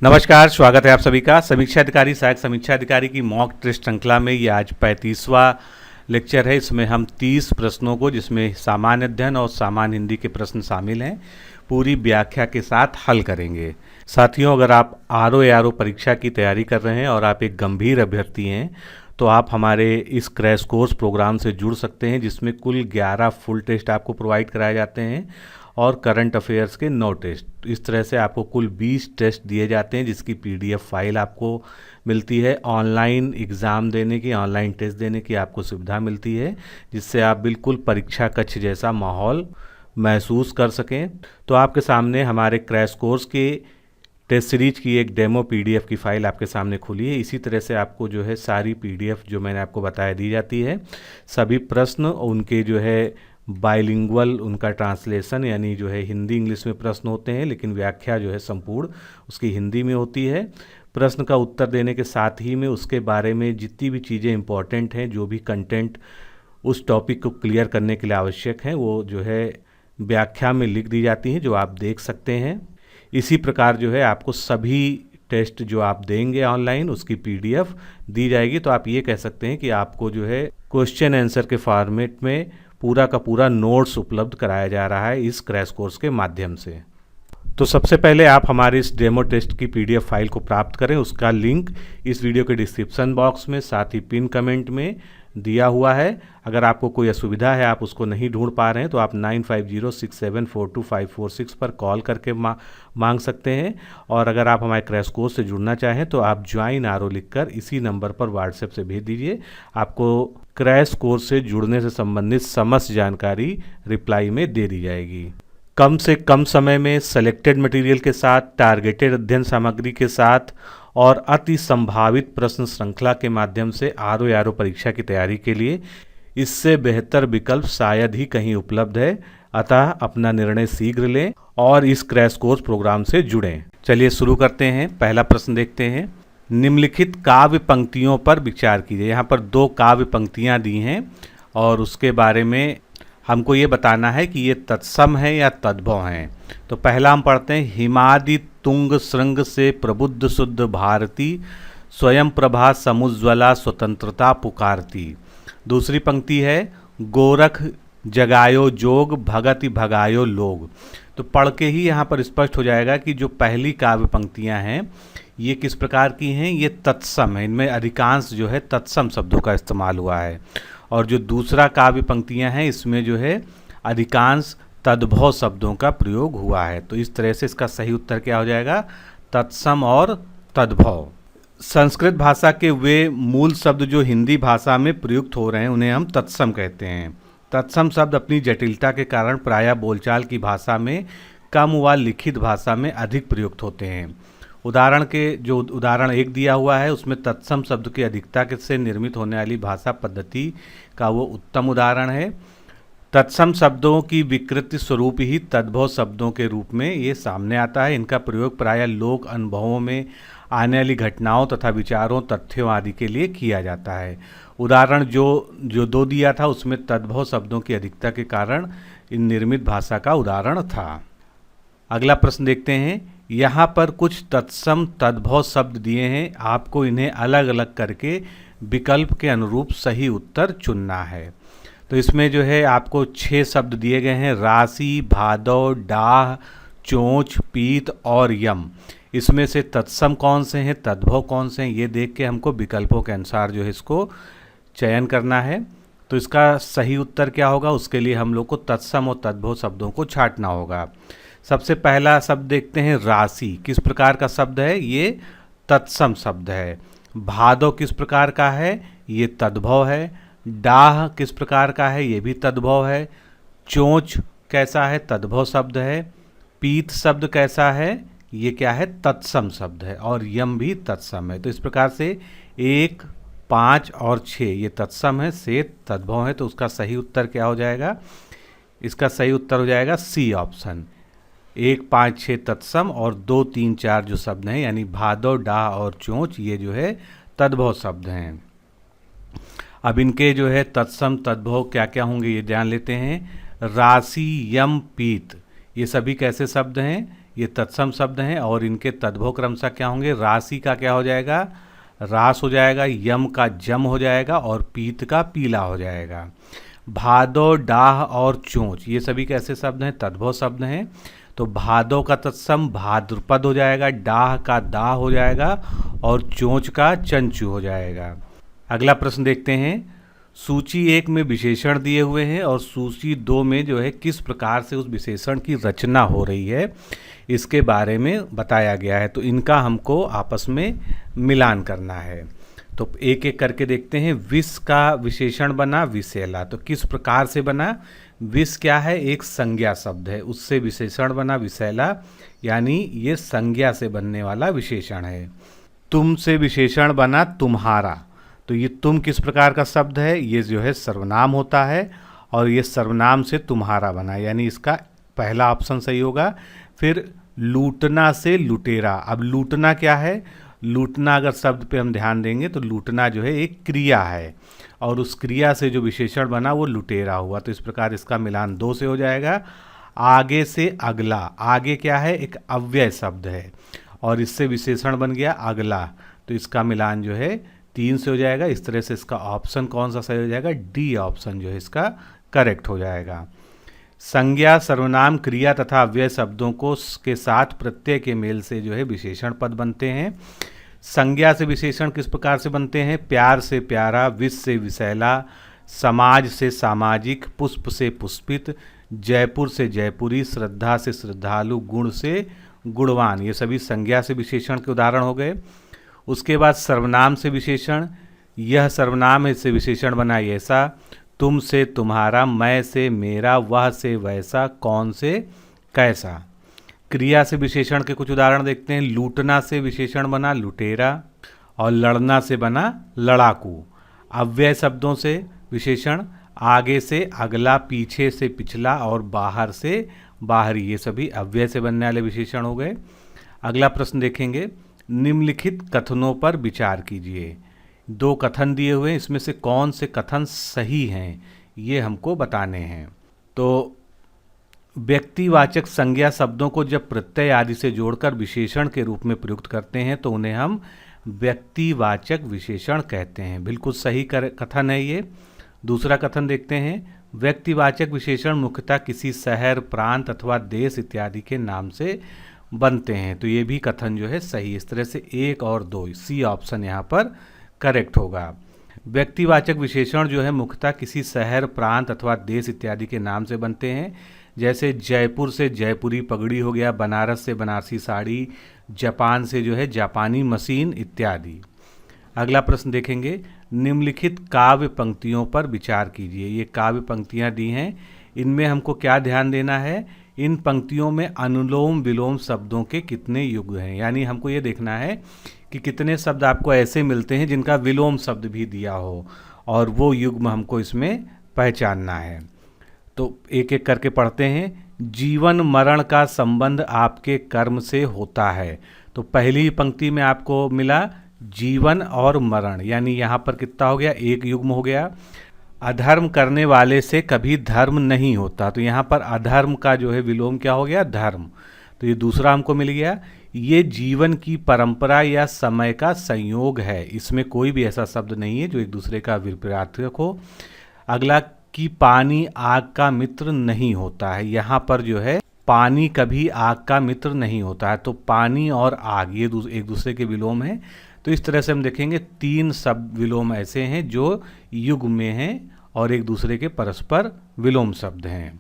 नमस्कार, स्वागत है आप सभी का समीक्षा अधिकारी सहायक समीक्षा अधिकारी की मॉक टेस्ट श्रृंखला में। ये आज 35वां लेक्चर है। इसमें हम 30 प्रश्नों को, जिसमें सामान्य अध्ययन और सामान्य हिंदी के प्रश्न शामिल हैं, पूरी व्याख्या के साथ हल करेंगे। साथियों, अगर आप आरओ परीक्षा की तैयारी कर रहे हैं और आप एक गंभीर अभ्यर्थी हैं तो आप हमारे इस क्रैश कोर्स प्रोग्राम से जुड़ सकते हैं, जिसमें कुल 11 फुल टेस्ट आपको प्रोवाइड कराए जाते हैं और करंट अफेयर्स के 9 टेस्ट। इस तरह से आपको कुल 20 टेस्ट दिए जाते हैं, जिसकी पीडीएफ फाइल आपको मिलती है। ऑनलाइन एग्ज़ाम देने की, ऑनलाइन टेस्ट देने की आपको सुविधा मिलती है, जिससे आप बिल्कुल परीक्षा कक्ष जैसा माहौल महसूस कर सकें। तो आपके सामने हमारे क्रैश कोर्स के टेस्ट सीरीज की एक डेमो पीडीएफ की फ़ाइल आपके सामने खुली है। इसी तरह से आपको जो है सारी पीडीएफ जो मैंने आपको बताया दी जाती है। सभी प्रश्न उनके जो है बाइलिंगुअल, उनका ट्रांसलेशन यानी जो है हिंदी इंग्लिश में प्रश्न होते हैं, लेकिन व्याख्या जो है संपूर्ण उसकी हिंदी में होती है। प्रश्न का उत्तर देने के साथ ही में उसके बारे में जितनी भी चीज़ें इंपॉर्टेंट हैं, जो भी कंटेंट उस टॉपिक को क्लियर करने के लिए आवश्यक हैं, वो जो है व्याख्या में लिख दी जाती हैं, जो आप देख सकते हैं। इसी प्रकार जो है आपको सभी टेस्ट जो आप देंगे ऑनलाइन, उसकी पीडीएफ दी जाएगी। तो आप ये कह सकते हैं कि आपको जो है क्वेश्चन आंसर के फॉर्मेट में पूरा का पूरा नोट्स उपलब्ध कराया जा रहा है इस क्रैश कोर्स के माध्यम से। तो सबसे पहले आप हमारे इस डेमो टेस्ट की पीडीएफ फाइल को प्राप्त करें। उसका लिंक इस वीडियो के डिस्क्रिप्शन बॉक्स में, साथ ही पिन कमेंट में दिया हुआ है। अगर आपको कोई असुविधा है, आप उसको नहीं ढूंढ पा रहे हैं, तो आप 9506742546 पर कॉल करके मांग सकते हैं। और अगर आप हमारे क्रैश कोर्स से जुड़ना चाहें तो आप ज्वाइन आरओ लिखकर इसी नंबर पर व्हाट्सएप से भेज दीजिए। आपको क्रैश कोर्स से जुड़ने से संबंधित समस्त जानकारी रिप्लाई में दे दी जाएगी। कम से कम समय में सेलेक्टेड मटेरियल के साथ, टारगेटेड अध्ययन सामग्री के साथ और अति संभावित प्रश्न श्रृंखला के माध्यम से आरओ परीक्षा की तैयारी के लिए इससे बेहतर विकल्प शायद ही कहीं उपलब्ध है। अतः अपना निर्णय शीघ्र लें और इस क्रैश कोर्स प्रोग्राम से जुड़ें। चलिए शुरू करते हैं। पहला प्रश्न देखते हैं। निम्नलिखित काव्य पंक्तियों पर विचार कीजिए। यहाँ पर 2 काव्य पंक्तियाँ दी हैं और उसके बारे में हमको ये बताना है कि ये तत्सम है या तद्भव हैं। तो पहला हम पढ़ते हैं। हिमादि तुंग श्रृंग से प्रबुद्ध शुद्ध भारती, स्वयं प्रभा समुज्ज्वला स्वतंत्रता पुकारती। दूसरी पंक्ति है। गोरख जगायो जोग, भगति भगायो लोग। तो पढ़ के ही यहाँ पर स्पष्ट हो जाएगा कि जो पहली काव्य पंक्तियाँ हैं ये किस प्रकार की हैं। ये तत्सम है। इनमें अधिकांश जो है तत्सम शब्दों का इस्तेमाल हुआ है। और जो दूसरा काव्य पंक्तियां हैं इसमें जो है अधिकांश तद्भव शब्दों का प्रयोग हुआ है। तो इस तरह से इसका सही उत्तर क्या हो जाएगा, तत्सम और तद्भव। संस्कृत भाषा के वे मूल शब्द जो हिंदी भाषा में प्रयुक्त हो रहे हैं उन्हें हम तत्सम कहते हैं। तत्सम शब्द अपनी जटिलता के कारण प्रायः बोलचाल की भाषा में कम व लिखित भाषा में अधिक प्रयुक्त होते हैं। उदाहरण 1 दिया हुआ है, उसमें तत्सम शब्द की अधिकता से निर्मित होने वाली भाषा पद्धति का वो उत्तम उदाहरण है। तत्सम शब्दों की विकृति स्वरूप ही तद्भव शब्दों के रूप में ये सामने आता है। इनका प्रयोग प्रायः लोक अनुभवों में आने वाली घटनाओं तथा विचारों, तथ्यों आदि के लिए किया जाता है। उदाहरण जो 2 दिया था उसमें तद्भव शब्दों की अधिकता के कारण इन निर्मित भाषा का उदाहरण था। अगला प्रश्न देखते हैं। यहाँ पर कुछ तत्सम तद्भव शब्द दिए हैं, आपको इन्हें अलग अलग करके विकल्प के अनुरूप सही उत्तर चुनना है। तो इसमें जो है आपको 6 शब्द दिए गए हैं। राशि, भादव, डाह, चोंच, पीत और यम। इसमें से तत्सम कौन से हैं, तद्भव कौन से हैं, ये देख के हमको विकल्पों के अनुसार जो है इसको चयन करना है। तो इसका सही उत्तर क्या होगा, उसके लिए हम लोग को तत्सम और तद्भव शब्दों को छांटना होगा। सबसे पहला शब्द देखते हैं। राशि किस प्रकार का शब्द है, ये तत्सम शब्द है। भादव किस प्रकार का है, ये तद्भव है। डाह किस प्रकार का है, ये भी तद्भव है। चोंच कैसा है, तद्भव शब्द है। पीत शब्द कैसा है, ये क्या है, तत्सम शब्द है। और यम भी तत्सम है। तो इस प्रकार से 1, 5 और 6 ये तत्सम है, से तद्भव है। तो उसका सही उत्तर क्या हो जाएगा, इसका सही उत्तर हो जाएगा सी ऑप्शन। 1, 5, 6 तत्सम और 2, 3, 4 जो शब्द हैं यानी भादव, डाह और चोंच ये जो है तद्भव शब्द हैं। अब इनके जो है तत्सम तद्भव क्या क्या होंगे ये जान लेते हैं। राशि, यम, पीत ये सभी कैसे शब्द हैं, ये तत्सम शब्द हैं और इनके तद्भव क्रमशः क्या होंगे, राशि का क्या हो जाएगा, रास हो जाएगा, यम का जम हो जाएगा और पीत का पीला हो जाएगा। भादो, डाह और चोंच ये सभी कैसे शब्द हैं, तद्भव शब्द हैं। तो भादो का तत्सम भाद्रपद हो जाएगा, डाह का दाह हो जाएगा और चोंच का चंचू हो जाएगा। अगला प्रश्न देखते हैं। सूची 1 में विशेषण दिए हुए हैं और सूची 2 में जो है किस प्रकार से उस विशेषण की रचना हो रही है इसके बारे में बताया गया है। तो इनका हमको आपस में मिलान करना है। तो एक एक करके देखते हैं। विष का विशेषण बना विषैला, तो किस प्रकार से बना, विष क्या है, एक संज्ञा शब्द है, उससे विशेषण बना विषैला, यानी ये संज्ञा से बनने वाला विशेषण है। तुम से विशेषण बना तुम्हारा, तो ये तुम किस प्रकार का शब्द है, ये जो है सर्वनाम होता है और ये सर्वनाम से तुम्हारा बना, यानी इसका पहला ऑप्शन सही होगा। फिर लूटना से लुटेरा, अब लूटना क्या है, लूटना अगर शब्द पे हम ध्यान देंगे तो लूटना जो है एक क्रिया है और उस क्रिया से जो विशेषण बना वो लुटेरा हुआ, तो इस प्रकार इसका मिलान 2 से हो जाएगा। आगे से अगला, आगे क्या है, एक अव्यय शब्द है और इससे विशेषण बन गया अगला, तो इसका मिलान जो है 3 से हो जाएगा। इस तरह से इसका ऑप्शन कौन सा सही हो जाएगा, डी ऑप्शन जो है इसका करेक्ट हो जाएगा। संज्ञा, सर्वनाम, क्रिया तथा अव्यय शब्दों को के साथ प्रत्यय के मेल से जो है विशेषण पद बनते हैं। संज्ञा से विशेषण किस प्रकार से बनते हैं, प्यार से प्यारा, विष से विषैला, समाज से सामाजिक, पुष्प से पुष्पित, जयपुर से जयपुरी, श्रद्धा से श्रद्धालु, गुण से गुणवान, ये सभी संज्ञा से विशेषण के उदाहरण हो गए। उसके बाद सर्वनाम से विशेषण, यह सर्वनाम है, इससे विशेषण बना ऐसा, तुम से तुम्हारा, मैं से मेरा, वह से वैसा, कौन से कैसा। क्रिया से विशेषण के कुछ उदाहरण देखते हैं। लूटना से विशेषण बना लुटेरा और लड़ना से बना लड़ाकू। अव्यय शब्दों से विशेषण, आगे से अगला, पीछे से पिछला और बाहर से बाहरी, ये सभी अव्यय से बनने वाले विशेषण हो गए। अगला प्रश्न देखेंगे। निम्नलिखित कथनों पर विचार कीजिए। 2 कथन दिए हुए हैं, इसमें से कौन से कथन सही हैं ये हमको बताने हैं। तो व्यक्तिवाचक संज्ञा शब्दों को जब प्रत्यय आदि से जोड़कर विशेषण के रूप में प्रयुक्त करते हैं तो उन्हें हम व्यक्तिवाचक विशेषण कहते हैं। बिल्कुल सही कथन है ये। दूसरा कथन देखते हैं। व्यक्तिवाचक विशेषण मुख्यतः किसी शहर, प्रांत अथवा देश इत्यादि के नाम से बनते हैं, तो ये भी कथन जो है सही। इस तरह से 1 और 2, सी ऑप्शन यहाँ पर करेक्ट होगा। व्यक्तिवाचक विशेषण जो है मुख्यतः किसी शहर, प्रांत अथवा देश इत्यादि के नाम से बनते हैं, जैसे जयपुर से जयपुरी पगड़ी हो गया, बनारस से बनारसी साड़ी, जापान से जो है जापानी मशीन इत्यादि। अगला प्रश्न देखेंगे। निम्नलिखित काव्य पंक्तियों पर विचार कीजिए। ये काव्य पंक्तियाँ दी हैं, इनमें हमको क्या ध्यान देना है, इन पंक्तियों में अनुलोम विलोम शब्दों के कितने युग हैं, यानी हमको ये देखना है कि कितने शब्द आपको ऐसे मिलते हैं जिनका विलोम शब्द भी दिया हो और वो युग्म हमको इसमें पहचानना है। तो एक एक करके पढ़ते हैं। जीवन मरण का संबंध आपके कर्म से होता है, तो पहली पंक्ति में आपको मिला जीवन और मरण, यानी यहाँ पर कितना हो गया, 1 युग्म हो गया। अधर्म करने वाले से कभी धर्म नहीं होता, तो यहाँ पर अधर्म का जो है विलोम क्या हो गया, धर्म, तो ये दूसरा हमको मिल गया। ये जीवन की परंपरा या समय का संयोग है, इसमें कोई भी ऐसा शब्द नहीं है जो एक दूसरे का विपरीतार्थक हो। अगला कि पानी आग का मित्र नहीं होता है, यहाँ पर जो है पानी कभी आग का मित्र नहीं होता है, तो पानी और आग ये एक दूसरे के विलोम हैं। तो इस तरह से हम देखेंगे 3 शब्द विलोम ऐसे हैं जो युग में हैं और एक दूसरे के परस्पर विलोम शब्द हैं।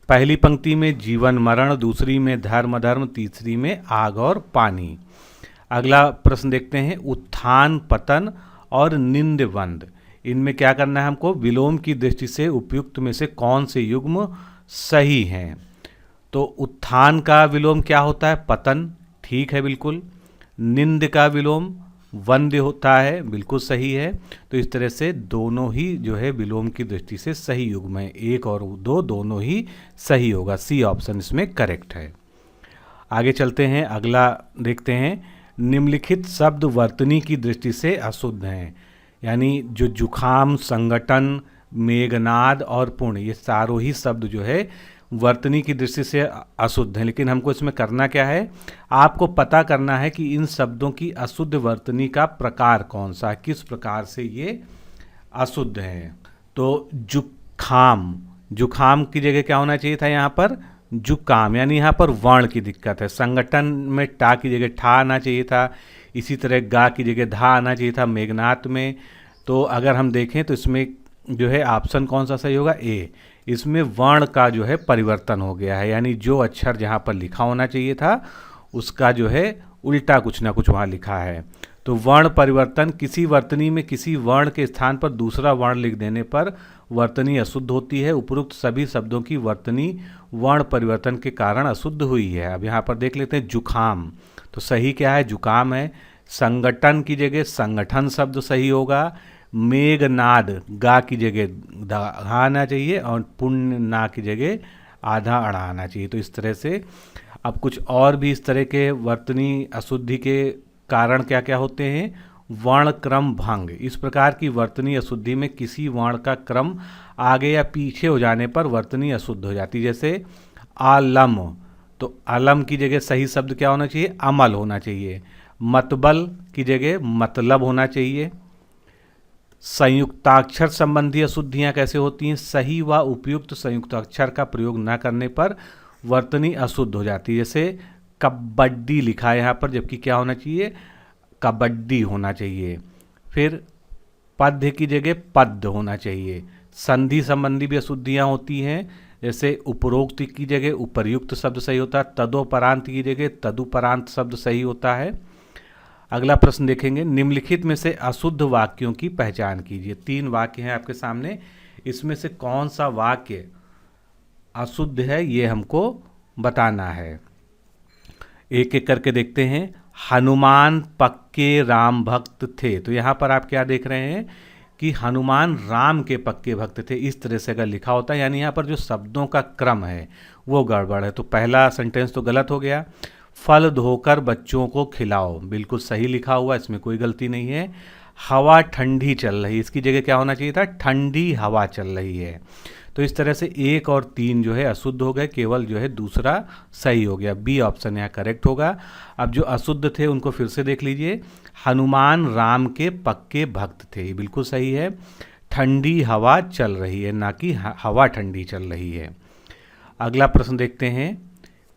पहली पंक्ति में जीवन मरण, दूसरी में धर्म अधर्म, तीसरी में आग और पानी। अगला प्रश्न देखते हैं। उत्थान पतन और निंदवंद, इनमें क्या करना है हमको, विलोम की दृष्टि से उपयुक्त में से कौन से युग्म सही हैं। तो उत्थान का विलोम क्या होता है, पतन, ठीक है बिल्कुल। निंद का विलोम वंद्य होता है, बिल्कुल सही है। तो इस तरह से दोनों ही जो है विलोम की दृष्टि से सही युग्म है, 1 और 2 दोनों ही सही होगा, सी ऑप्शन इसमें करेक्ट है। आगे चलते हैं, अगला देखते हैं। निम्नलिखित शब्द वर्तनी की दृष्टि से अशुद्ध हैं, यानी जो जुखाम, संगठन, मेघनाद और पुण्य, ये चारों ही शब्द जो है वर्तनी की दृष्टि से अशुद्ध हैं। लेकिन हमको इसमें करना क्या है, आपको पता करना है कि इन शब्दों की अशुद्ध वर्तनी का प्रकार कौन सा है, किस प्रकार से ये अशुद्ध हैं। तो जुखाम, जुखाम की जगह क्या होना चाहिए था यहाँ पर, जुकाम, यानी यहाँ पर वर्ण की दिक्कत है। संगठन में टा की जगह ठा आना चाहिए था, इसी तरह गा की जगह धा आना चाहिए था मेघनाथ में। तो अगर हम देखें तो इसमें जो है ऑप्शन कौन सा सही होगा, ए। इसमें वर्ण का जो है परिवर्तन हो गया है, यानी जो अक्षर जहाँ पर लिखा होना चाहिए था उसका जो है उल्टा कुछ ना कुछ वहाँ लिखा है। तो वर्ण परिवर्तन, किसी वर्तनी में किसी वर्ण के स्थान पर दूसरा वर्ण लिख देने पर वर्तनी अशुद्ध होती है। उपरोक्त सभी शब्दों की वर्तनी वर्ण परिवर्तन के कारण अशुद्ध हुई है। अब यहाँ पर देख लेते हैं जुखाम, तो सही क्या है, जुकाम है। संगठन की जगह संगठन शब्द सही होगा। मेघनाद, गा की जगह धा आना चाहिए और पुण्य ना की जगह आधा अड़ा आना चाहिए। तो इस तरह से अब कुछ और भी इस तरह के वर्तनी अशुद्धि के कारण क्या क्या होते हैं, वर्ण क्रम भंग। इस प्रकार की वर्तनी अशुद्धि में किसी वर्ण का क्रम आगे या पीछे हो जाने पर वर्तनी अशुद्ध हो जाती है। जैसे आलम, तो आलम की जगह सही शब्द क्या होना चाहिए, अमल होना चाहिए। मतबल की जगह मतलब होना चाहिए। संयुक्ताक्षर संबंधी अशुद्धियां कैसे होती हैं, सही व उपयुक्त संयुक्ताक्षर का प्रयोग न करने पर वर्तनी अशुद्ध हो जाती है। जैसे कबड्डी लिखा है यहाँ पर, जबकि क्या होना चाहिए, कबड्डी होना चाहिए। फिर पद्य की जगह पद्य होना चाहिए। संधि संबंधी भी अशुद्धियाँ होती हैं, जैसे उपरोक्त की जगह उपर्युक्त शब्द सही होता है, तदोपरांत की जगह तदुपरांत शब्द सही होता है। अगला प्रश्न देखेंगे, निम्नलिखित में से अशुद्ध वाक्यों की पहचान कीजिए। 3 वाक्य हैं आपके सामने, इसमें से कौन सा वाक्य अशुद्ध है ये हमको बताना है। एक एक करके देखते हैं। हनुमान पक्के राम भक्त थे, तो यहाँ पर आप क्या देख रहे हैं कि हनुमान राम के पक्के भक्त थे। इस तरह से अगर लिखा होता है, यानी यहाँ पर जो शब्दों का क्रम है वो गड़बड़ है। तो पहला सेंटेंस तो गलत हो गया। फल धोकर बच्चों को खिलाओ, बिल्कुल सही लिखा हुआ, इसमें कोई गलती नहीं है। हवा ठंडी चल रही, इसकी जगह क्या होना चाहिए था, ठंडी हवा चल रही है। तो इस तरह से 1 और 3 जो है अशुद्ध हो गए, केवल जो है दूसरा सही हो गया। बी ऑप्शन यहाँ करेक्ट होगा। अब जो अशुद्ध थे उनको फिर से देख लीजिए। हनुमान राम के पक्के भक्त थे, ये बिल्कुल सही है। ठंडी हवा चल रही है, ना कि हवा ठंडी चल रही है। अगला प्रश्न देखते हैं,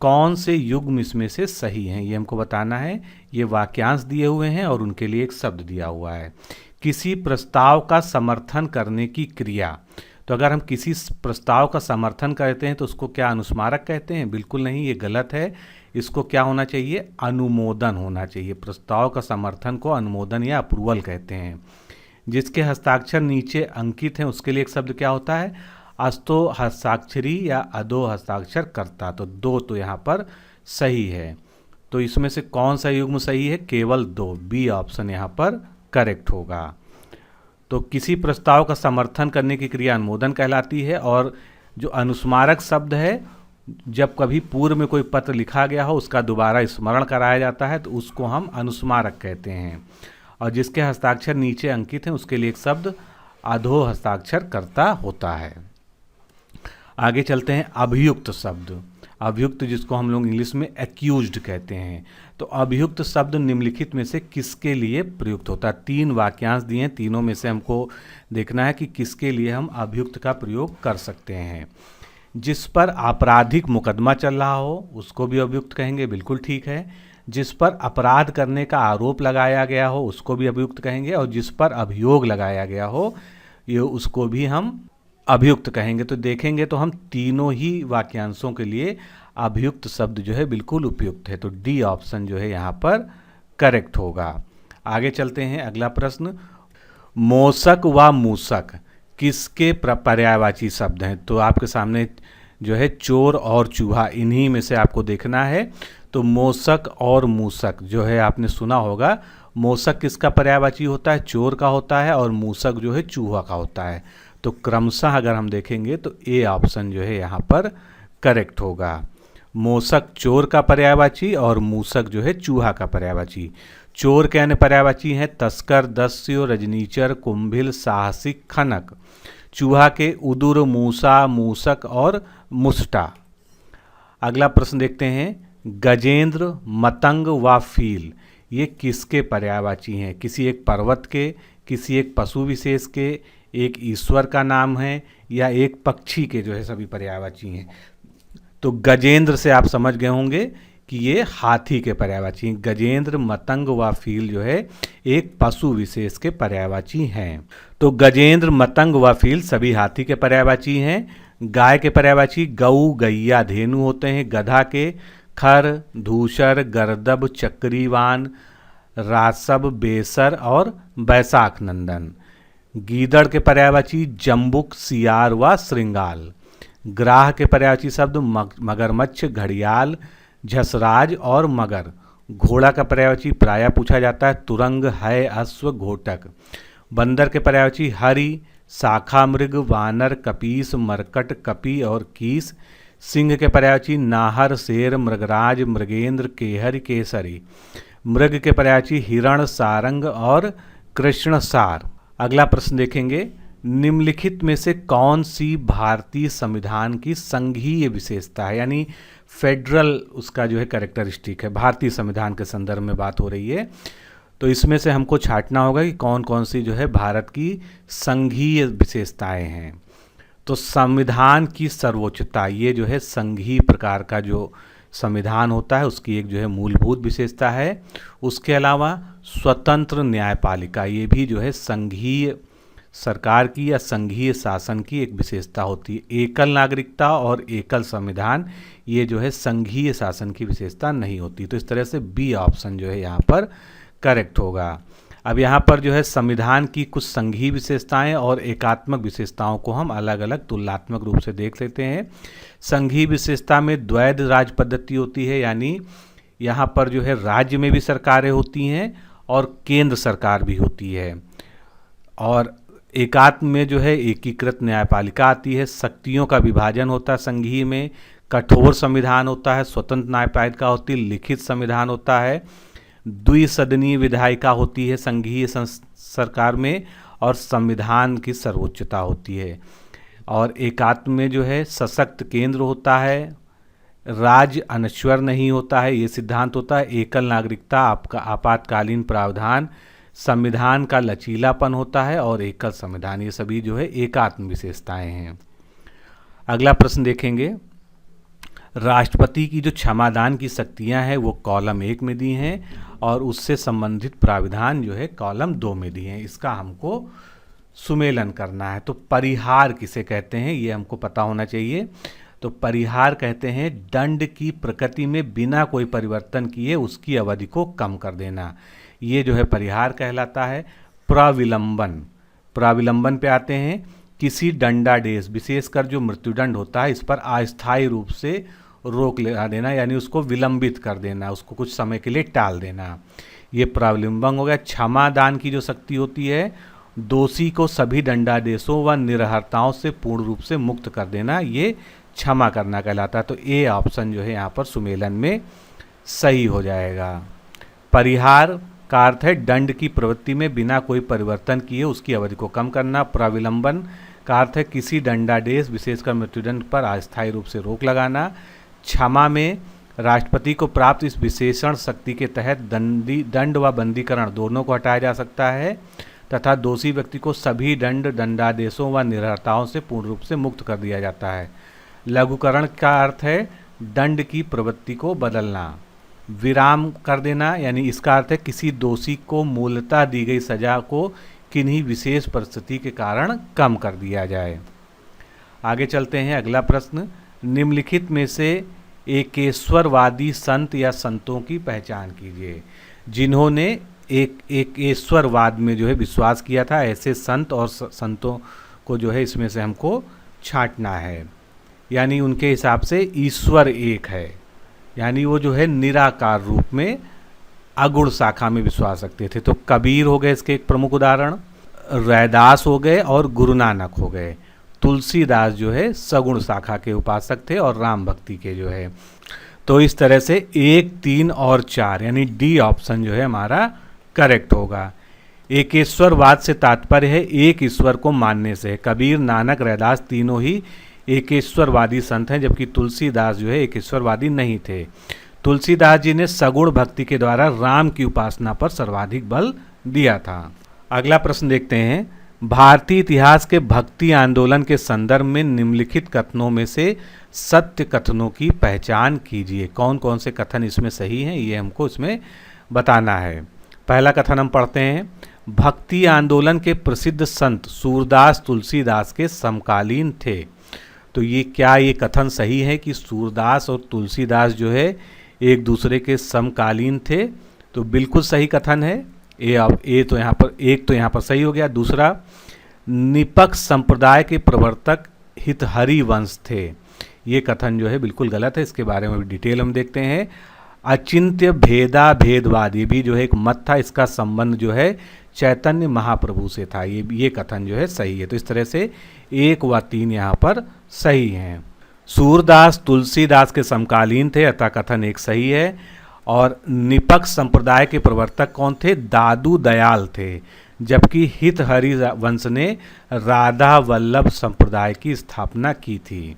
कौन से युग्म इसमें से सही हैं, ये हमको बताना है। ये वाक्यांश दिए हुए हैं और उनके लिए एक शब्द दिया हुआ है। किसी प्रस्ताव का समर्थन करने की क्रिया, तो अगर हम किसी प्रस्ताव का समर्थन करते हैं तो उसको क्या अनुस्मारक कहते हैं, बिल्कुल नहीं, ये गलत है। इसको क्या होना चाहिए, अनुमोदन होना चाहिए। प्रस्ताव का समर्थन को अनुमोदन या अप्रूवल कहते हैं। जिसके हस्ताक्षर नीचे अंकित हैं उसके लिए एक शब्द क्या होता है, अस्तो हस्ताक्षरी या अधो हस्ताक्षर करता। तो 2 तो यहाँ पर सही है। तो इसमें से कौन सा युग्म सही है, केवल 2, बी ऑप्शन यहाँ पर करेक्ट होगा। तो किसी प्रस्ताव का समर्थन करने की क्रिया अनुमोदन कहलाती है। और जो अनुस्मारक शब्द है, जब कभी पूर्व में कोई पत्र लिखा गया हो उसका दोबारा स्मरण कराया जाता है तो उसको हम अनुस्मारक कहते हैं। और जिसके हस्ताक्षर नीचे अंकित हैं उसके लिए एक शब्द अधो हस्ताक्षर करता होता है। आगे चलते हैं, अभियुक्त शब्द। अभियुक्त जिसको हम लोग इंग्लिश में एक्यूज्ड कहते हैं। तो अभियुक्त शब्द निम्नलिखित में से किसके लिए प्रयुक्त होता है। 3 वाक्यांश दिए हैं, तीनों में से हमको देखना है कि किसके लिए हम अभियुक्त का प्रयोग कर सकते हैं। जिस पर आपराधिक मुकदमा चल रहा हो उसको भी अभियुक्त कहेंगे, बिल्कुल ठीक है। जिस पर अपराध करने का आरोप लगाया गया हो उसको भी अभियुक्त कहेंगे। और जिस पर अभियोग लगाया गया हो ये उसको भी हम अभियुक्त कहेंगे। तो देखेंगे तो हम तीनों ही वाक्यांशों के लिए अभियुक्त शब्द जो है बिल्कुल उपयुक्त है। तो डी ऑप्शन जो है यहाँ पर करेक्ट होगा। आगे चलते हैं, अगला प्रश्न, मोसक व मूसक किसके पर्यायवाची शब्द हैं। तो आपके सामने जो है चोर और चूहा, इन्हीं में से आपको देखना है। तो मोसक और मूसक जो है आपने सुना होगा, मोसक किसका पर्यायवाची होता है, चोर का होता है, और मूसक जो है चूहा का होता है। तो क्रमशः अगर हम देखेंगे तो ए ऑप्शन जो है यहाँ पर करेक्ट होगा। मोसक चोर का पर्यायवाची और मूसक जो है चूहा का पर्यायवाची। चोर के अन्य पर्यायवाची हैं तस्कर, दस्यु, रजनीचर, कुंभिल, साहसिक, खनक। चूहा के उदुर, मूसा, मूसक और मुस्टा। अगला प्रश्न देखते हैं, गजेंद्र, मतंग व फील ये किसके पर्यायवाची हैं? किसी एक पर्वत के, किसी एक पशु विशेष के, एक ईश्वर का नाम है, या एक पक्षी के जो है सभी पर्यायवाची हैं? तो गजेंद्र से आप समझ गए होंगे कि ये हाथी के पर्यायवाची हैं। गजेंद्र, मतंग व फील जो है एक पशु विशेष के पर्यायवाची हैं। तो गजेंद्र, मतंग व फील सभी हाथी के पर्यायवाची हैं। गाय के पर्यायवाची गऊ, गैया, धेनु होते हैं। गधा के खर, धूसर, गर्दभ, चक्रीवान, रासब, बेसर और बैसाख नंदन। गीदड़ के पर्यायवाची जम्बुक, सियार व श्रृंगाल। ग्राह के पर्यायवाची शब्द मगरमच्छ, घड़ियाल, झसराज और मगर। घोड़ा का पर्यायवाची प्रायः पूछा जाता है, तुरंग, है, अश्व, घोटक। बंदर के पर्यायवाची हरि, शाखा मृग, वानर, कपीस, मरकट, कपि और कीस। सिंह के पर्यायवाची नाहर, शेर, मृगराज, मृगेंद्र, केहरि, केसरी। मृग के पर्यायवाची हिरण, सारंग और कृष्णसार। अगला प्रश्न देखेंगे, निम्नलिखित में से कौन सी भारतीय संविधान की संघीय विशेषता है? यानी फेडरल उसका जो है कैरेक्टरिस्टिक है। भारतीय संविधान के संदर्भ में बात हो रही है, तो इसमें से हमको छांटना होगा कि कौन कौन सी जो है भारत की संघीय विशेषताएं हैं। तो संविधान की सर्वोच्चता, ये जो है संघीय प्रकार का जो संविधान होता है उसकी एक जो है मूलभूत विशेषता है। उसके अलावा स्वतंत्र न्यायपालिका, ये भी जो है संघीय सरकार की या संघीय शासन की एक विशेषता होती है। एकल नागरिकता और एकल संविधान, ये जो है संघीय शासन की विशेषता नहीं होती। तो इस तरह से बी ऑप्शन जो है यहाँ पर करेक्ट होगा। अब यहाँ पर जो है संविधान की कुछ संघीय विशेषताएं और एकात्मक विशेषताओं को हम अलग अलग तुलनात्मक रूप से देख लेते हैं। संघीय विशेषता में द्वैध राज पद्धति होती है, यानी यहाँ पर जो है राज्य में भी सरकारें होती हैं और केंद्र सरकार भी होती है। और एकात्म में जो है एकीकृत न्यायपालिका आती है। शक्तियों का विभाजन होता है संघीय में। कठोर संविधान होता है, स्वतंत्र न्यायपालिका होती है, लिखित संविधान होता है, द्विसदनीय विधायिका होती है संघीय सरकार में, और संविधान की सर्वोच्चता होती है। और एकात्म में जो है सशक्त केंद्र होता है, राज्य अनश्वर नहीं होता है, ये सिद्धांत होता है। एकल नागरिकता, आपका आपातकालीन प्रावधान, संविधान का लचीलापन होता है और एकल संविधान, ये सभी जो है एकात्म विशेषताएं हैं। अगला प्रश्न देखेंगे, राष्ट्रपति की जो क्षमादान की शक्तियां हैं वो कॉलम 1 में दी हैं और उससे संबंधित प्राविधान जो है कॉलम 2 में दिए हैं। इसका हमको सुमेलन करना है। तो परिहार किसे कहते हैं ये हमको पता होना चाहिए। तो परिहार कहते हैं दंड की प्रकृति में बिना कोई परिवर्तन किए उसकी अवधि को कम कर देना, ये जो है परिहार कहलाता है। प्रविलंबन, प्रविलंबन पे आते हैं, किसी दंडादेश विशेषकर जो मृत्युदंड होता है इस पर अस्थायी रूप से रोक लगा देना, यानी उसको विलंबित कर देना, उसको कुछ समय के लिए टाल देना, ये प्रविलंबन हो गया। क्षमादान की जो शक्ति होती है दोषी को सभी दंडादेशों व निरहरताओं से पूर्ण रूप से मुक्त कर देना, ये क्षमा करना कहलाता है। तो ए ऑप्शन जो है यहाँ पर सुमेलन में सही हो जाएगा। परिहार का अर्थ है दंड की प्रवृत्ति में बिना कोई परिवर्तन किए उसकी अवधि को कम करना। प्रविलंबन का अर्थ है किसी दंडादेश विशेषकर मृत्युदंड पर अस्थायी रूप से रोक लगाना। क्षमा में राष्ट्रपति को प्राप्त इस विशेषण शक्ति के तहत दंड व बंदीकरण दोनों को हटाया जा सकता है तथा दोषी व्यक्ति को सभी दंडादेशों व निरहरताओं से पूर्ण रूप से मुक्त कर दिया जाता है। लघुकरण का अर्थ है दंड की प्रवृत्ति को बदलना। विराम कर देना, यानी इसका अर्थ है किसी दोषी को मूलतः दी गई सजा को किन्हीं विशेष परिस्थिति के कारण कम कर दिया जाए। आगे चलते हैं, अगला प्रश्न, निम्नलिखित में से एकेश्वरवादी संत या संतों की पहचान कीजिए जिन्होंने एक ईश्वरवाद में जो है विश्वास किया था। ऐसे संत और संतों को जो है इसमें से हमको छांटना है, यानी उनके हिसाब से ईश्वर एक है, यानी वो जो है निराकार रूप में अगुण शाखा में विश्वास रखते थे। तो कबीर हो गए इसके एक प्रमुख उदाहरण, रैदास हो गए और गुरु नानक हो गए। तुलसीदास जो है सगुण शाखा के उपासक थे और राम भक्ति के जो है। तो इस तरह से 1, 3 और 4 यानी डी ऑप्शन जो है हमारा करेक्ट होगा। एकेश्वरवाद से तात्पर्य है एक ईश्वर को मानने से। कबीर, नानक, रैदास तीनों ही एकेश्वरवादी संत हैं, जबकि तुलसीदास जो है एकेश्वरवादी नहीं थे। तुलसीदास जी ने सगुण भक्ति के द्वारा राम की उपासना पर सर्वाधिक बल दिया था। अगला प्रश्न देखते हैं, भारतीय इतिहास के भक्ति आंदोलन के संदर्भ में निम्नलिखित कथनों में से सत्य कथनों की पहचान कीजिए। कौन कौन से कथन इसमें सही हैं, ये हमको इसमें बताना है। पहला कथन हम पढ़ते हैं, भक्ति आंदोलन के प्रसिद्ध संत सूरदास तुलसीदास के समकालीन थे। तो ये क्या ये कथन सही है कि सूरदास और तुलसीदास जो है एक दूसरे के समकालीन थे? तो बिल्कुल सही कथन है। एक तो यहाँ पर सही हो गया। दूसरा, निपक्ष संप्रदाय के प्रवर्तक हितहरि वंश थे। ये कथन जो है बिल्कुल गलत है, इसके बारे में डिटेल हम देखते हैं। अचिंत्य भेदवाद, ये भी जो है एक मत था, इसका संबंध जो है चैतन्य महाप्रभु से था। ये कथन जो है सही है। तो इस तरह से 1 व 3 यहाँ पर सही हैं। सूरदास तुलसीदास के समकालीन थे, अतः कथन 1 सही है। और निपक्ष संप्रदाय के प्रवर्तक कौन थे? दादू दयाल थे, जबकि हितहरि वंश ने राधा वल्लभ संप्रदाय की स्थापना की थी।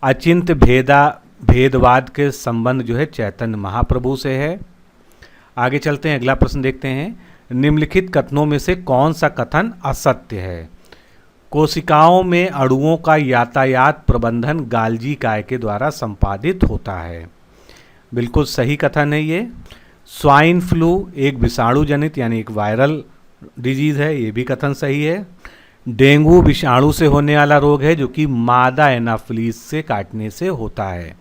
अचिंत्य भेदवाद के संबंध जो है चैतन्य महाप्रभु से है। आगे चलते हैं, अगला प्रश्न देखते हैं, निम्नलिखित कथनों में से कौन सा कथन असत्य है? कोशिकाओं में अणुओं का यातायात प्रबंधन गाल्जी काय के द्वारा संपादित होता है। बिल्कुल सही कथन है ये। स्वाइन फ्लू एक विषाणु जनित यानी एक वायरल डिजीज़ है, ये भी कथन सही है। डेंगू विषाणु से होने वाला रोग है जो कि मादा एनाफिलीज से काटने से होता है।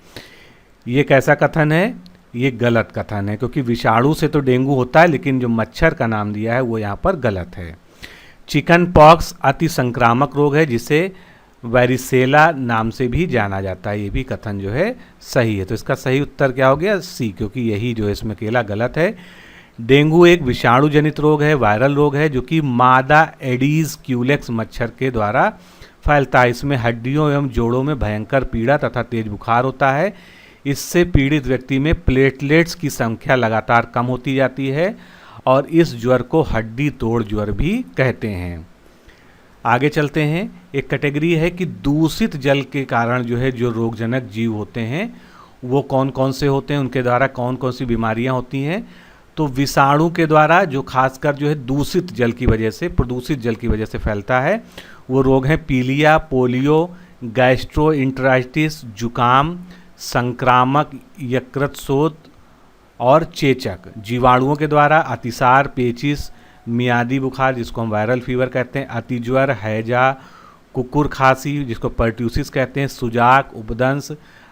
ये कैसा कथन है? ये गलत कथन है, क्योंकि विषाणु से तो डेंगू होता है, लेकिन जो मच्छर का नाम दिया है वो यहाँ पर गलत है। चिकन पॉक्स अति संक्रामक रोग है जिसे वैरिसेला नाम से भी जाना जाता है। ये भी कथन जो है सही है। तो इसका सही उत्तर क्या हो गया? सी, क्योंकि यही जो है इसमें अकेला गलत है। डेंगू एक विषाणु जनित रोग है, वायरल रोग है, जो कि मादा एडीज क्यूलेक्स मच्छर के द्वारा फैलता है। इसमें हड्डियों एवं जोड़ों में भयंकर पीड़ा तथा तेज बुखार होता है। इससे पीड़ित व्यक्ति में प्लेटलेट्स की संख्या लगातार कम होती जाती है और इस ज्वर को हड्डी तोड़ ज्वर भी कहते हैं। आगे चलते हैं, एक कैटेगरी है कि दूषित जल के कारण जो है जो रोगजनक जीव होते हैं वो कौन कौन से होते हैं, उनके द्वारा कौन कौन सी बीमारियां होती हैं। तो विषाणु के द्वारा जो खासकर जो है दूषित जल की वजह से, प्रदूषित जल की वजह से फैलता है, वो रोग हैं पीलिया, पोलियो, गैस्ट्रोइंटेराइटिस, जुकाम, संक्रामक यकृतशोथ और चेचक। जीवाणुओं के द्वारा अतिसार, पेचिस, मियादी बुखार जिसको हम वायरल फीवर कहते हैं, अतिज्वर, हैजा, कुकुर खांसी जिसको पर्ट्यूसिस कहते हैं, सुजाक, उपदंश,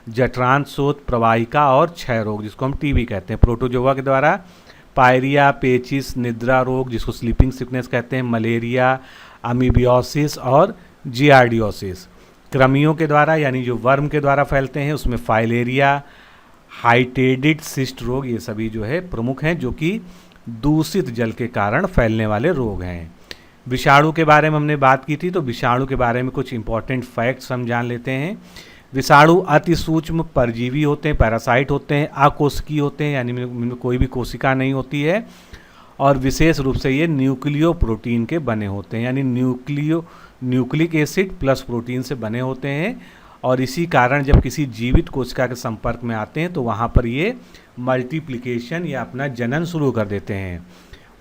जठरांत शोथ, प्रवाहिका और क्षय रोग जिसको हम टीबी कहते हैं। प्रोटोजोआ के द्वारा पायरिया, पेचिस, निद्रा रोग जिसको स्लीपिंग सिकनेस कहते हैं, मलेरिया, अमीबियोसिस और जियार्डियोसिस। कृमियों के द्वारा यानी जो वर्म के द्वारा फैलते हैं उसमें फाइलेरिया, हाइटेडिड सिस्ट रोग, ये सभी जो है प्रमुख हैं जो कि दूषित जल के कारण फैलने वाले रोग हैं। विषाणु के बारे में हमने बात की थी, तो विषाणु के बारे में कुछ इंपॉर्टेंट फैक्ट्स हम जान लेते हैं। विषाणु अति सूक्ष्म परजीवी होते हैं, पैरासाइट होते हैं, अकोशिकीय होते हैं यानी इनमें कोई भी कोशिका नहीं होती है, और विशेष रूप से ये न्यूक्लियो प्रोटीन के बने होते हैं यानी न्यूक्लिक एसिड प्लस प्रोटीन से बने होते हैं। और इसी कारण जब किसी जीवित कोशिका के संपर्क में आते हैं तो वहाँ पर ये मल्टीप्लिकेशन या अपना जनन शुरू कर देते हैं।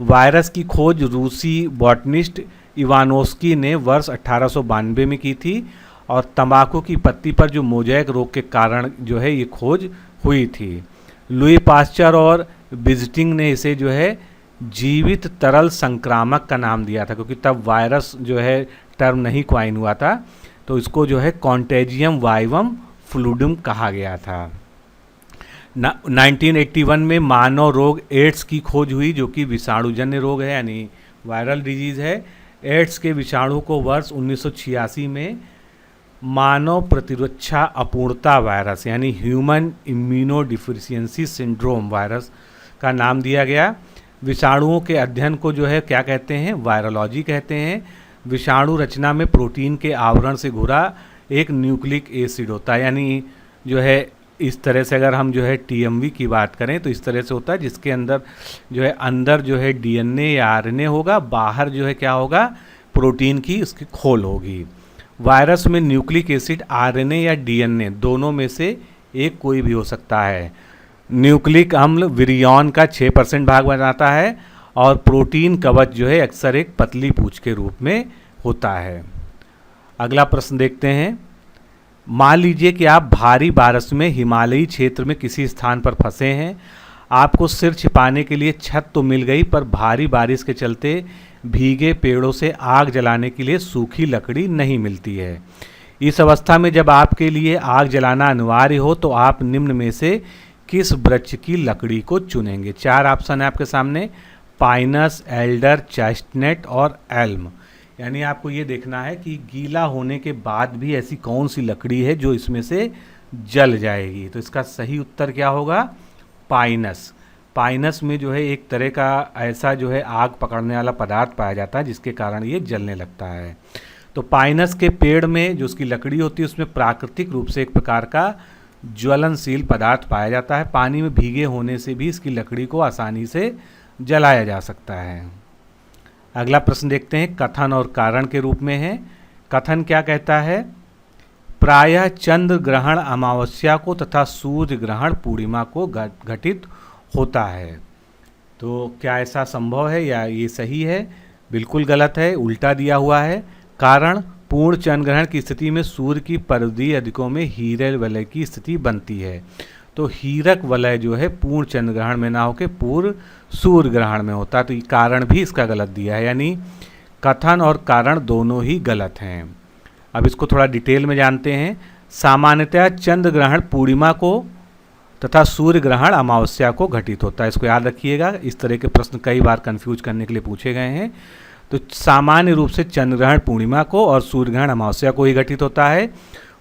वायरस की खोज रूसी बॉटनिस्ट इवानोस्की ने वर्ष 1892 में की थी और तंबाकू की पत्ती पर जो मोज़ेक रोग के कारण जो है ये खोज हुई थी। लुई पास्चर और विजिटिंग ने इसे जो है जीवित तरल संक्रामक का नाम दिया था, क्योंकि तब वायरस जो है टर्म नहीं क्वाइन हुआ था, तो इसको जो है कॉन्टेजियम वाइवम फ्लूडिम कहा गया था। 1981 में मानव रोग एड्स की खोज हुई जो कि विषाणुजन्य रोग है यानी वायरल डिजीज़ है। एड्स के विषाणु को वर्ष 1986 में मानव प्रतिरक्षा अपूर्णता वायरस यानी ह्यूमन इम्यूनोडिफिशियंसी सिंड्रोम वायरस का नाम दिया गया। विषाणुओं के अध्ययन को जो है क्या कहते हैं? वायरोलॉजी कहते हैं। विषाणु रचना में प्रोटीन के आवरण से घुरा एक न्यूक्लिक एसिड होता है, यानी जो है इस तरह से अगर हम जो है टीएमवी की बात करें तो इस तरह से होता है जिसके अंदर जो है डीएनए या आरएनए होगा, बाहर जो है क्या होगा? प्रोटीन की उसकी खोल होगी। वायरस में न्यूक्लिक एसिड आरएनए या डीएनए दोनों में से एक कोई भी हो सकता है। न्यूक्लिक अम्ल विरियॉन का 6% भाग बनाता है और प्रोटीन कवच जो है अक्सर एक पतली पूंछ के रूप में होता है। अगला प्रश्न देखते हैं। मान लीजिए कि आप भारी बारिश में हिमालयी क्षेत्र में किसी स्थान पर फंसे हैं। आपको सिर छिपाने के लिए छत तो मिल गई, पर भारी बारिश के चलते भीगे पेड़ों से आग जलाने के लिए सूखी लकड़ी नहीं मिलती है। इस अवस्था में जब आपके लिए आग जलाना अनिवार्य हो तो आप निम्न में से किस वृक्ष की लकड़ी को चुनेंगे? 4 ऑप्शन है आपके सामने, पाइनस, एल्डर, चेस्टनट और एल्म। यानी आपको ये देखना है कि गीला होने के बाद भी ऐसी कौन सी लकड़ी है जो इसमें से जल जाएगी। तो इसका सही उत्तर क्या होगा? पाइनस। पाइनस में जो है एक तरह का ऐसा जो है आग पकड़ने वाला पदार्थ पाया जाता है जिसके कारण ये जलने लगता है। तो पाइनस के पेड़ में जो उसकी लकड़ी होती है उसमें प्राकृतिक रूप से एक प्रकार का ज्वलनशील पदार्थ पाया जाता है। पानी में भीगे होने से भी इसकी लकड़ी को आसानी से जलाया जा सकता है। अगला प्रश्न देखते हैं, कथन और कारण के रूप में है। कथन क्या कहता है? प्रायः चंद्र ग्रहण अमावस्या को तथा सूर्य ग्रहण पूर्णिमा को घटित होता है। तो क्या ऐसा संभव है या ये सही है? बिल्कुल गलत है, उल्टा दिया हुआ है। कारण, पूर्ण चंद्र ग्रहण की स्थिति में सूर्य की परिधीय अधिकों में हीरे वलय की स्थिति बनती है। तो हीरक वलय जो है पूर्ण चंद्र ग्रहण में ना होकर पूर्ण सूर्य ग्रहण में होता है। तो ये कारण भी इसका गलत दिया है, यानी कथन और कारण दोनों ही गलत हैं। अब इसको थोड़ा डिटेल में जानते हैं। सामान्यतः चंद्र ग्रहण पूर्णिमा को तथा सूर्य ग्रहण अमावस्या को घटित होता है। इसको याद रखिएगा, इस तरह के प्रश्न कई बार कंफ्यूज करने के लिए पूछे गए हैं। तो सामान्य रूप से चंद्र ग्रहण पूर्णिमा को और सूर्य ग्रहण अमावस्या को ही घटित होता है।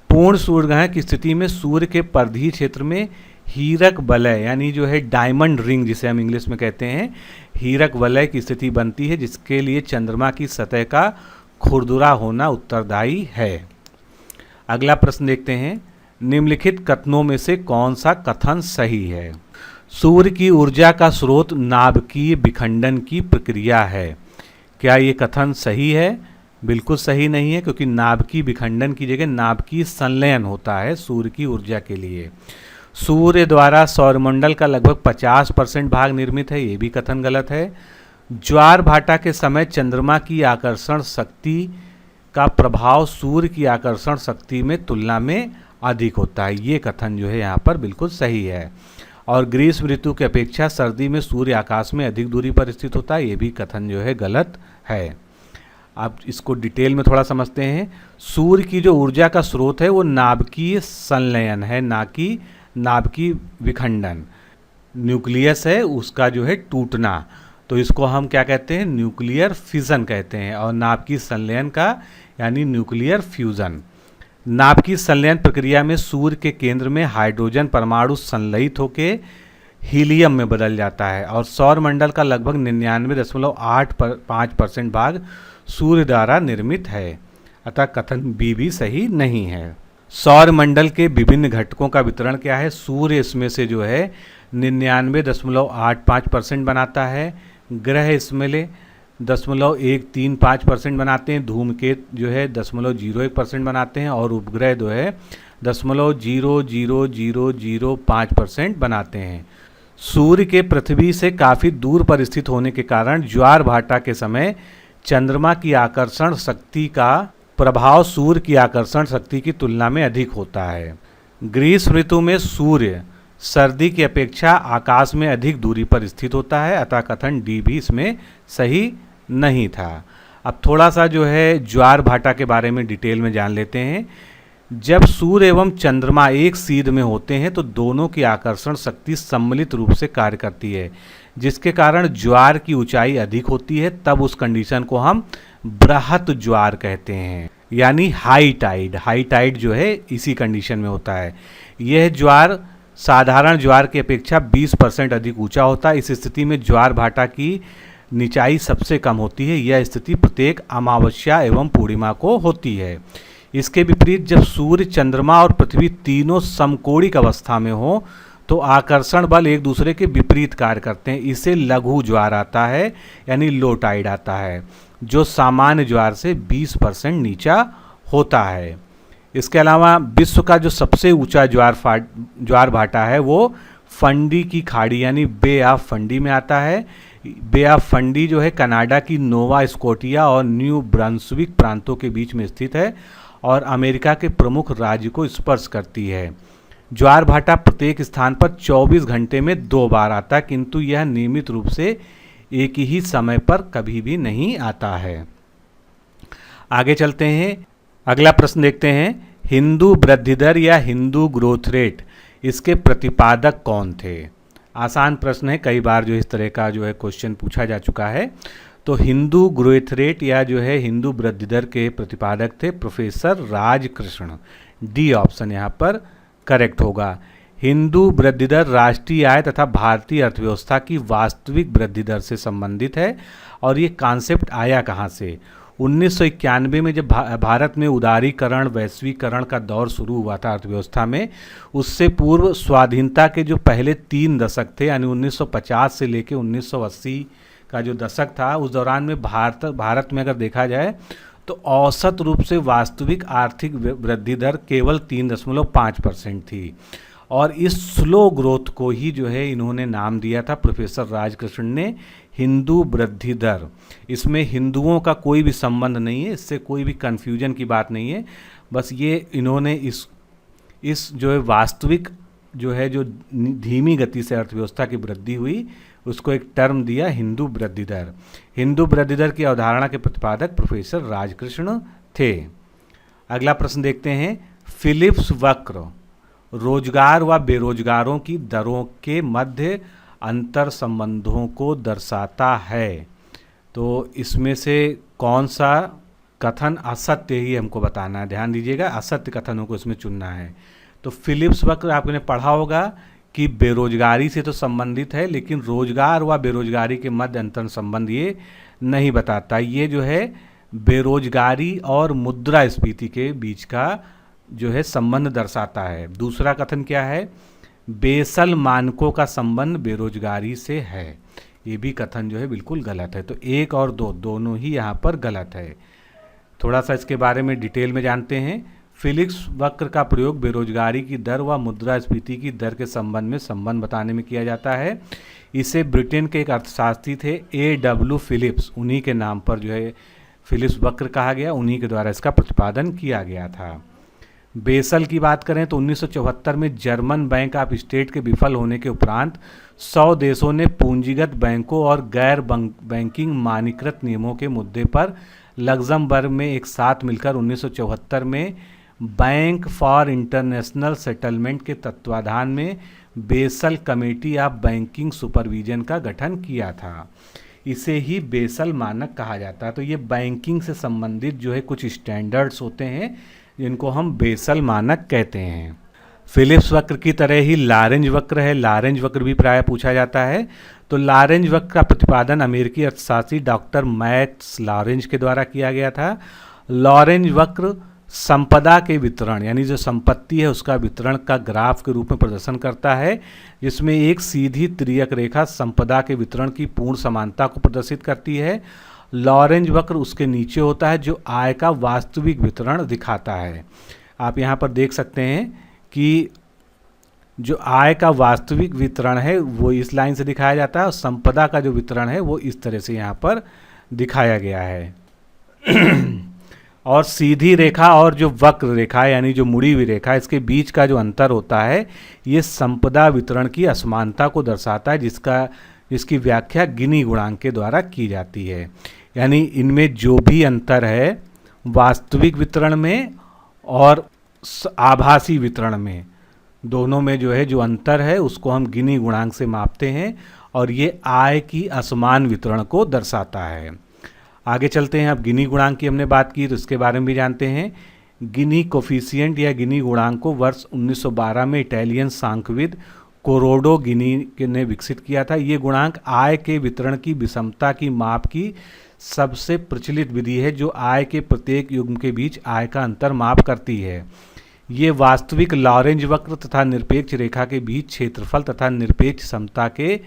पूर्ण सूर्य ग्रहण की स्थिति में सूर्य के परिधीय क्षेत्र में हीरक वलय यानी जो है डायमंड रिंग जिसे हम इंग्लिश में कहते हैं, हीरक वलय की स्थिति बनती है, जिसके लिए चंद्रमा की सतह का खुरदुरा होना उत्तरदायी है। अगला प्रश्न देखते हैं, निम्नलिखित कथनों में से कौन सा कथन सही है? सूर्य की ऊर्जा का स्रोत नाभिकीय विखंडन की प्रक्रिया है। क्या ये कथन सही है? बिल्कुल सही नहीं है, क्योंकि नाभिकीय विखंडन की जगह नाभिकीय संलयन होता है सूर्य की ऊर्जा के लिए। सूर्य द्वारा सौरमंडल का लगभग 50% भाग निर्मित है, ये भी कथन गलत है। ज्वार भाटा के समय चंद्रमा की आकर्षण शक्ति का प्रभाव सूर्य की आकर्षण शक्ति में तुलना में अधिक होता है, ये कथन जो है यहाँ पर बिल्कुल सही है। और ग्रीष्म ऋतु की अपेक्षा सर्दी में सूर्य आकाश में अधिक दूरी पर स्थित होता है, ये भी कथन जो है गलत है। आप इसको डिटेल में थोड़ा समझते हैं। सूर्य की जो ऊर्जा का स्रोत है वो नाभिकीय संलयन है, ना कि नाभिकीय विखंडन। न्यूक्लियस है उसका जो है टूटना, तो इसको हम क्या कहते हैं? न्यूक्लियर फिजन कहते हैं। और नाभिकीय संलयन का यानी न्यूक्लियर फ्यूजन। नाभिकीय संलयन प्रक्रिया में सूर्य के केंद्र में हाइड्रोजन परमाणु संलयित होकर हीलियम में बदल जाता है और सौरमंडल का लगभग 99.85% भाग सूर्य द्वारा निर्मित है। अतः कथन बी भी सही नहीं है। सौरमंडल के विभिन्न घटकों का वितरण क्या है? सूर्य इसमें से जो है 99.85% बनाता है, ग्रह इसमें 0.135% बनाते हैं, धूमकेत जो है 0.01% बनाते हैं और उपग्रह जो है 0.00005% बनाते हैं। सूर्य के पृथ्वी से काफ़ी दूर पर स्थित होने के कारण ज्वार भाटा के समय चंद्रमा की आकर्षण शक्ति का प्रभाव सूर्य की आकर्षण शक्ति की तुलना में अधिक होता है। ग्रीष्म ऋतु में सूर्य सर्दी की अपेक्षा आकाश में अधिक दूरी पर स्थित होता है, अतः कथन डी भी इसमें सही नहीं था। अब थोड़ा सा जो है ज्वार भाटा के बारे में डिटेल में जान लेते हैं। जब सूर्य एवं चंद्रमा एक सीध में होते हैं तो दोनों की आकर्षण शक्ति सम्मिलित रूप से कार्य करती है, जिसके कारण ज्वार की ऊंचाई अधिक होती है। तब उस कंडीशन को हम बृहत ज्वार कहते हैं, यानी हाई टाइड। हाई टाइड जो है इसी कंडीशन में होता है। यह ज्वार साधारण ज्वार की अपेक्षा 20% अधिक ऊंचा होता है। इस स्थिति में ज्वार भाटा की निचाई सबसे कम होती है। यह स्थिति प्रत्येक अमावस्या एवं पूर्णिमा को होती है। इसके विपरीत जब सूर्य, चंद्रमा और पृथ्वी तीनों समकोणिक अवस्था में हो तो आकर्षण बल एक दूसरे के विपरीत कार्य करते हैं। इसे लघु ज्वार आता है, यानी लो टाइड आता है, जो सामान्य ज्वार से 20% नीचा होता है। इसके अलावा विश्व का जो सबसे ऊंचा ज्वार भाटा है वो फंडी की खाड़ी यानी बे ऑफ फंडी में आता है। बे ऑफ फंडी जो है कनाडा की नोवा स्कोटिया और न्यू ब्रंसविक प्रांतों के बीच में स्थित है और अमेरिका के प्रमुख राज्य को स्पर्श करती है। ज्वार भाटा प्रत्येक स्थान पर 24 घंटे में 2 बार आता है, किंतु यह नियमित रूप से एक ही समय पर कभी भी नहीं आता है। आगे चलते हैं, अगला प्रश्न देखते हैं। हिंदू वृद्धि दर या हिंदू ग्रोथ रेट, इसके प्रतिपादक कौन थे? आसान प्रश्न है, कई बार जो इस तरह का जो है क्वेश्चन पूछा जा चुका है। तो हिंदू ग्रोथ रेट या जो है हिंदू वृद्धि दर के प्रतिपादक थे प्रोफेसर राजकृष्ण। डी ऑप्शन यहाँ पर करेक्ट होगा। हिंदू वृद्धि दर राष्ट्रीय आय तथा भारतीय अर्थव्यवस्था की वास्तविक वृद्धि दर से संबंधित है। और ये कॉन्सेप्ट आया कहाँ से? 1991 में जब भारत में उदारीकरण वैश्वीकरण का दौर शुरू हुआ था अर्थव्यवस्था में, उससे पूर्व स्वाधीनता के जो पहले 3 दशक थे यानी 1950 से लेकर 1980 का जो दशक था, उस दौरान में भारत में अगर देखा जाए तो औसत रूप से वास्तविक आर्थिक वृद्धि दर केवल 3.5% थी। और इस स्लो ग्रोथ को ही जो है इन्होंने नाम दिया था प्रोफेसर राजकृष्ण ने हिंदू वृद्धि दर। इसमें हिंदुओं का कोई भी संबंध नहीं है, इससे कोई भी कन्फ्यूजन की बात नहीं है। बस ये इन्होंने इस जो है वास्तविक जो है जो धीमी गति से अर्थव्यवस्था की वृद्धि हुई उसको एक टर्म दिया हिंदू वृद्धि दर। हिंदू वृद्धि दर की अवधारणा के प्रतिपादक प्रोफेसर राजकृष्ण थे। अगला प्रश्न देखते हैं। फिलिप्स वक्र रोजगार व बेरोजगारों की दरों के मध्य अंतर संबंधों को दर्शाता है। तो इसमें से कौन सा कथन असत्य ही हमको बताना है? ध्यान दीजिएगा, असत्य कथनों को इसमें चुनना है। तो फिलिप्स वक्र आपने पढ़ा होगा कि बेरोजगारी से तो संबंधित है, लेकिन रोजगार व बेरोजगारी के मध्य अंतर संबंध ये नहीं बताता। ये जो है बेरोजगारी और मुद्रास्फीति के बीच का जो है संबंध दर्शाता है। दूसरा कथन क्या है? बेसल मानकों का संबंध बेरोजगारी से है। ये भी कथन जो है बिल्कुल गलत है। तो 1 और 2 दोनों ही यहाँ पर गलत है। थोड़ा सा इसके बारे में डिटेल में जानते हैं। फिलिप्स वक्र का प्रयोग बेरोजगारी की दर व मुद्रास्फीति की दर के संबंध में संबंध बताने में किया जाता है। इसे ब्रिटेन के एक अर्थशास्त्री थे A.W. फिलिप्स, उन्हीं के नाम पर जो है फिलिप्स वक्र कहा गया, उन्हीं के द्वारा इसका प्रतिपादन किया गया था। बेसल की बात करें तो 1974 में जर्मन बैंक ऑफ स्टेट के विफल होने के उपरांत 100 देशों ने पूंजीगत बैंकों और गैर बैंकिंग मानकीकृत नियमों के मुद्दे पर लग्जमबर्ग में एक साथ मिलकर 1974 में बैंक फॉर इंटरनेशनल सेटलमेंट के तत्वाधान में basal committee of banking supervision का गठन किया था। इसे ही बेसल मानक कहा जाता है। तो ये बैंकिंग से संबंधित जो है कुछ स्टैंडर्ड्स होते हैं जिनको हम बेसल मानक कहते हैं। फिलिप्स वक्र की तरह ही लॉरेंज वक्र है। लॉरेंज वक्र भी प्रायः पूछा जाता है। तो लॉरेंज वक्र का प्रतिपादन अमेरिकी अर्थशास्त्री डॉक्टर मैक्स लॉरेंज के द्वारा किया गया था। लॉरेंज वक्र संपदा के वितरण यानी जो संपत्ति है उसका वितरण का ग्राफ के रूप में प्रदर्शन करता है, जिसमें एक सीधी तिर्यक रेखा संपदा के वितरण की पूर्ण समानता को प्रदर्शित करती है। लॉरेंज वक्र उसके नीचे होता है जो आय का वास्तविक वितरण दिखाता है। आप यहाँ पर देख सकते हैं कि जो आय का वास्तविक वितरण है वो इस लाइन से दिखाया जाता है और संपदा का जो वितरण है वो इस तरह से यहाँ पर दिखाया गया है। और सीधी रेखा और जो वक्र रेखा यानी जो मुड़ी हुई रेखा, इसके बीच का जो अंतर होता है ये संपदा वितरण की असमानता को दर्शाता है, जिसकी व्याख्या गिनी गुणांक के द्वारा की जाती है। यानी इनमें जो भी अंतर है वास्तविक वितरण में और आभासी वितरण में, दोनों में जो है जो अंतर है उसको हम गिनी गुणांक से मापते हैं और ये आय की असमान वितरण को दर्शाता है। आगे चलते हैं। अब गिनी गुणांक की हमने बात की तो इसके बारे में भी जानते हैं। गिनी कोफिशिएंट या गिनी गुणांक को वर्ष 1912 में इटालियन सांख्यविद कोरोडो गिनी ने विकसित किया था। ये गुणांक आय के वितरण की विषमता की माप की सबसे प्रचलित विधि है जो आय के प्रत्येक युग्म के बीच आय का अंतर माप करती है। ये वास्तविक लॉरेंज वक्र तथा निरपेक्ष रेखा के बीच क्षेत्रफल तथा निरपेक्ष समता के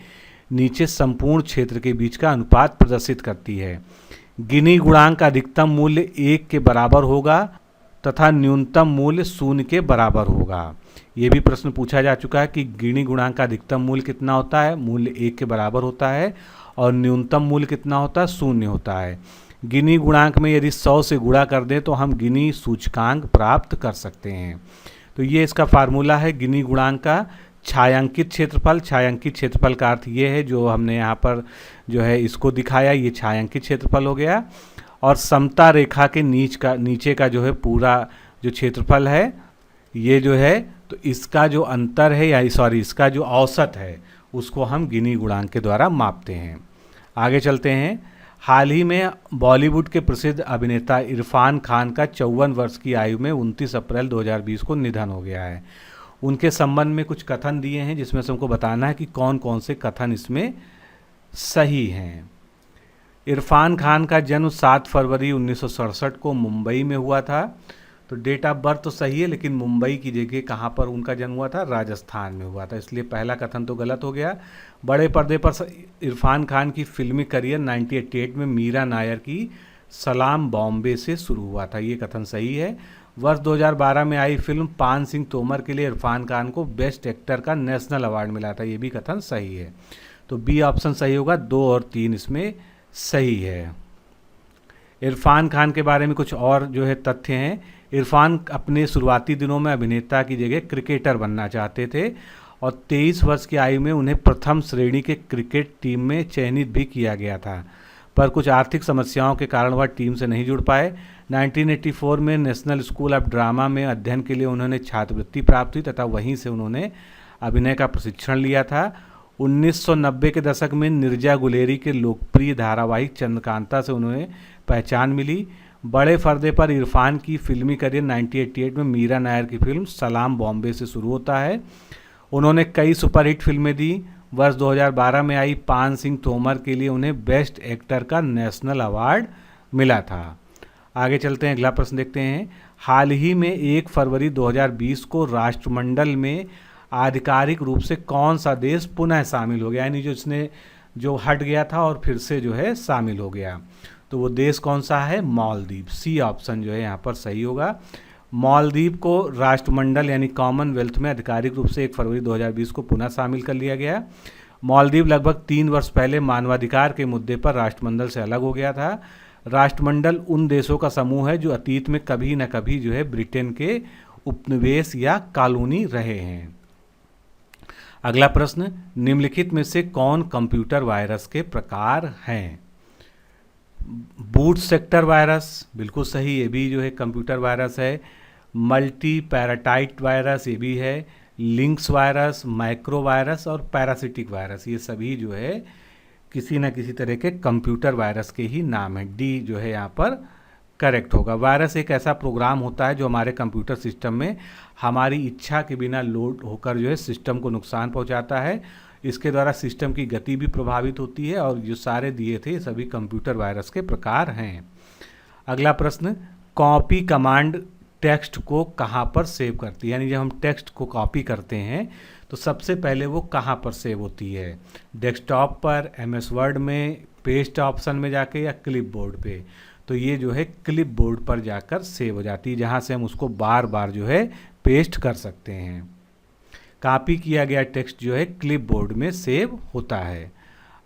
नीचे संपूर्ण क्षेत्र के बीच का अनुपात प्रदर्शित करती है। गिनी गुणांक का अधिकतम मूल्य 1 के बराबर होगा तथा न्यूनतम मूल्य 0 के बराबर होगा। ये भी प्रश्न पूछा जा चुका है कि गिनी गुणांक का अधिकतम मूल्य कितना होता है, मूल्य 1 के बराबर होता है, और न्यूनतम मूल्य कितना होता है, 0 होता है। गिनी गुणांक में यदि 100 से गुणा कर दें तो हम गिनी सूचकांक प्राप्त कर सकते हैं। तो ये इसका फार्मूला है गिनी गुणांक का। छायांकित क्षेत्रफल, छायांकित क्षेत्रफल का अर्थ ये है जो हमने यहाँ पर जो है इसको दिखाया, ये छायांकित क्षेत्रफल हो गया। और समता रेखा के नीचे का जो है पूरा जो क्षेत्रफल है ये जो है, तो इसका जो अंतर है या इसका जो औसत है उसको हम गिनी गुणांक के द्वारा मापते हैं। आगे चलते हैं। हाल ही में बॉलीवुड के प्रसिद्ध अभिनेता इरफान खान का 54 वर्ष की आयु में 29 अप्रैल 2020 को निधन हो गया है। उनके संबंध में कुछ कथन दिए हैं जिसमें से हमको बताना है कि कौन कौन से कथन इसमें सही हैं। इरफान खान का जन्म 7 फरवरी 1967 को मुंबई में हुआ था। तो डेट ऑफ बर्थ तो सही है, लेकिन मुंबई की जगह कहाँ पर उनका जन्म हुआ था, राजस्थान में हुआ था, इसलिए पहला कथन तो गलत हो गया। बड़े पर्दे पर इरफान खान की फिल्मी करियर 1988 में मीरा नायर की सलाम बॉम्बे से शुरू हुआ था, ये कथन सही है। वर्ष 2012 में आई फिल्म पान सिंह तोमर के लिए इरफान खान को बेस्ट एक्टर का नेशनल अवार्ड मिला था, ये भी कथन सही है। तो बी ऑप्शन सही होगा, 2 और 3 इसमें सही है। इरफान खान के बारे में कुछ और जो है तथ्य हैं। इरफान अपने शुरुआती दिनों में अभिनेता की जगह क्रिकेटर बनना चाहते थे और 23 वर्ष की आयु में उन्हें प्रथम श्रेणी के क्रिकेट टीम में चयनित भी किया गया था, पर कुछ आर्थिक समस्याओं के कारण वह टीम से नहीं जुड़ पाए। 1984 में नेशनल स्कूल ऑफ ड्रामा में अध्ययन के लिए उन्होंने छात्रवृत्ति प्राप्त हुई तथा वहीं से उन्होंने अभिनय का प्रशिक्षण लिया था। 1990 के दशक में नीरजा गुलेरी के लोकप्रिय धारावाहिक चंद्रकांता से उन्हें पहचान मिली। बड़े पर्दे पर इरफान की फिल्मी करियर 1988 में मीरा नायर की फिल्म सलाम बॉम्बे से शुरू होता है। उन्होंने कई सुपरहिट फिल्में दी। वर्ष 2012 में आई पान सिंह तोमर के लिए उन्हें बेस्ट एक्टर का नेशनल अवार्ड मिला था। आगे चलते हैं, अगला प्रश्न देखते हैं। हाल ही में 1 फरवरी 2020 को राष्ट्रमंडल में आधिकारिक रूप से कौन सा देश पुनः शामिल हो गया, यानी जो हट गया था और फिर से जो है शामिल हो गया, तो वो देश कौन सा है, मालदीव। सी ऑप्शन जो है यहाँ पर सही होगा। मालदीव को राष्ट्रमंडल यानी कॉमनवेल्थ में आधिकारिक रूप से 1 फरवरी 2020 को पुनः शामिल कर लिया गया। मालदीव लगभग 3 वर्ष पहले मानवाधिकार के मुद्दे पर राष्ट्रमंडल से अलग हो गया था। राष्ट्रमंडल उन देशों का समूह है जो अतीत में कभी न कभी जो है ब्रिटेन के उपनिवेश या कॉलोनी रहे हैं। अगला प्रश्न, निम्नलिखित में से कौन कंप्यूटर वायरस के प्रकार हैं? बूट सेक्टर वायरस बिल्कुल सही, ये भी जो है कंप्यूटर वायरस है। मल्टी पैराटाइट वायरस ये भी है। लिंक्स वायरस, माइक्रो वायरस और पैरासिटिक वायरस, ये सभी जो है किसी न किसी तरह के कंप्यूटर वायरस के ही नाम है। डी जो है यहाँ पर करेक्ट होगा। वायरस एक ऐसा प्रोग्राम होता है जो हमारे कंप्यूटर सिस्टम में हमारी इच्छा के बिना लोड होकर जो है सिस्टम को नुकसान पहुंचाता है। इसके द्वारा सिस्टम की गति भी प्रभावित होती है और जो सारे दिए थे सभी कंप्यूटर वायरस के प्रकार हैं। अगला प्रश्न, कॉपी कमांड टेक्स्ट को कहाँ पर सेव करती है, यानी जब हम टेक्स्ट को कॉपी करते हैं तो सबसे पहले वो कहाँ पर सेव होती है? डेस्कटॉप पर, एमएस वर्ड में, पेस्ट ऑप्शन में जाके या क्लिप बोर्ड पे? तो ये जो है क्लिप बोर्ड पर जाकर सेव हो जाती है, जहाँ से हम उसको बार बार जो है पेस्ट कर सकते हैं। कॉपी किया गया टेक्स्ट जो है क्लिप बोर्ड में सेव होता है।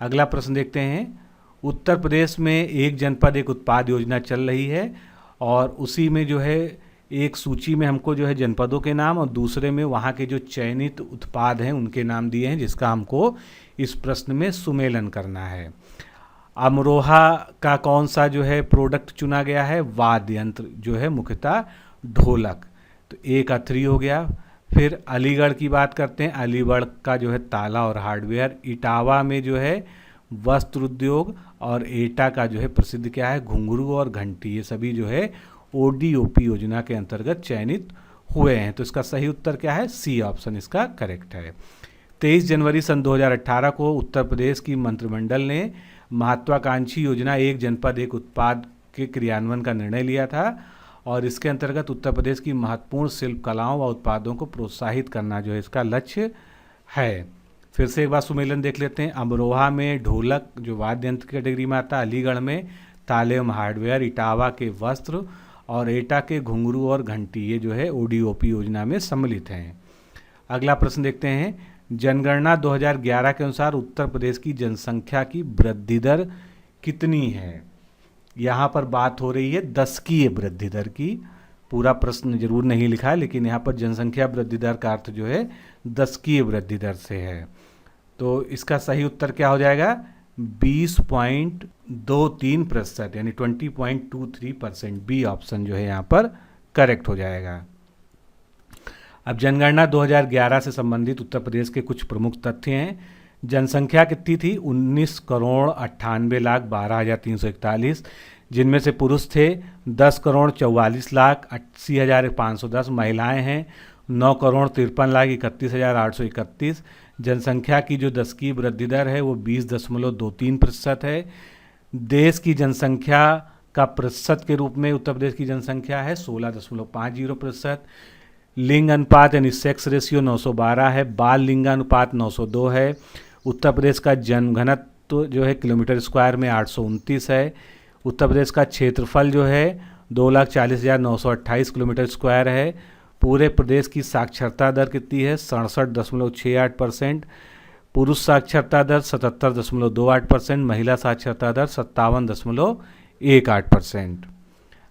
अगला प्रश्न देखते हैं। उत्तर प्रदेश में एक जनपद एक उत्पाद योजना चल रही है और उसी में जो है एक सूची में हमको जो है जनपदों के नाम और दूसरे में वहाँ के जो चयनित उत्पाद हैं उनके नाम दिए हैं, जिसका हमको इस प्रश्न में सुमेलन करना है। अमरोहा का कौन सा जो है प्रोडक्ट चुना गया है? वाद्य यंत्र जो है मुख्यतः ढोलक, तो एक अथरी हो गया। फिर अलीगढ़ की बात करते हैं। अलीगढ़ का जो है ताला और हार्डवेयर। इटावा में जो है वस्त्र उद्योग और एटा का जो है प्रसिद्ध क्या है? घुंघरू और घंटी। ये सभी जो है ओडीओपी योजना के अंतर्गत चयनित हुए हैं। तो इसका सही उत्तर क्या है? सी ऑप्शन इसका करेक्ट है। 23 जनवरी सन 2018 को उत्तर प्रदेश की मंत्रिमंडल ने महत्वाकांक्षी योजना एक जनपद एक उत्पाद के क्रियान्वयन का निर्णय लिया था और इसके अंतर्गत उत्तर प्रदेश की महत्वपूर्ण शिल्प कलाओं व उत्पादों को प्रोत्साहित करना जो है इसका लक्ष्य है। फिर से एक बार सुमेलन देख लेते हैं। अमरोहा में ढोलक जो वाद्य यंत्र की कैटेगरी में आता है, अलीगढ़ में ताले एवं हार्डवेयर, इटावा के वस्त्र और एटा के घुंघरू और घंटी ये जो है ODOP योजना में सम्मिलित हैं। अगला प्रश्न देखते हैं, जनगणना 2011 के अनुसार उत्तर प्रदेश की जनसंख्या की वृद्धि दर कितनी है। यहाँ पर बात हो रही है दशकीय वृद्धि दर की। पूरा प्रश्न जरूर नहीं लिखा है, लेकिन यहाँ पर जनसंख्या वृद्धि दर का अर्थ जो है दशकीय वृद्धि दर से है। तो इसका सही उत्तर क्या हो जाएगा, 20.23%, यानी 20.23%। बी ऑप्शन जो है यहाँ पर करेक्ट हो जाएगा। अब जनगणना 2011 से संबंधित उत्तर प्रदेश के कुछ प्रमुख तथ्य हैं। जनसंख्या कितनी थी, 19,98,12,341, जिनमें से पुरुष थे 10,44,80,510, महिलाएं हैं 9,53,31,831। जनसंख्या की जो दशकीय वृद्धि दर है वो 20.23% है। देश की जनसंख्या का प्रतिशत के रूप में उत्तर प्रदेश की जनसंख्या है 16.50%। लिंग अनुपात यानी सेक्स रेशियो 912 है। बाल लिंगानुपात 902 है। उत्तर प्रदेश का जनघनत्व जो है किलोमीटर स्क्वायर में 829 है। उत्तर प्रदेश का क्षेत्रफल जो है 2,40,928 किलोमीटर स्क्वायर है। पूरे प्रदेश की साक्षरता दर कितनी है, 67.68%। पुरुष साक्षरता दर 77.28%। महिला साक्षरता दर 57.18%।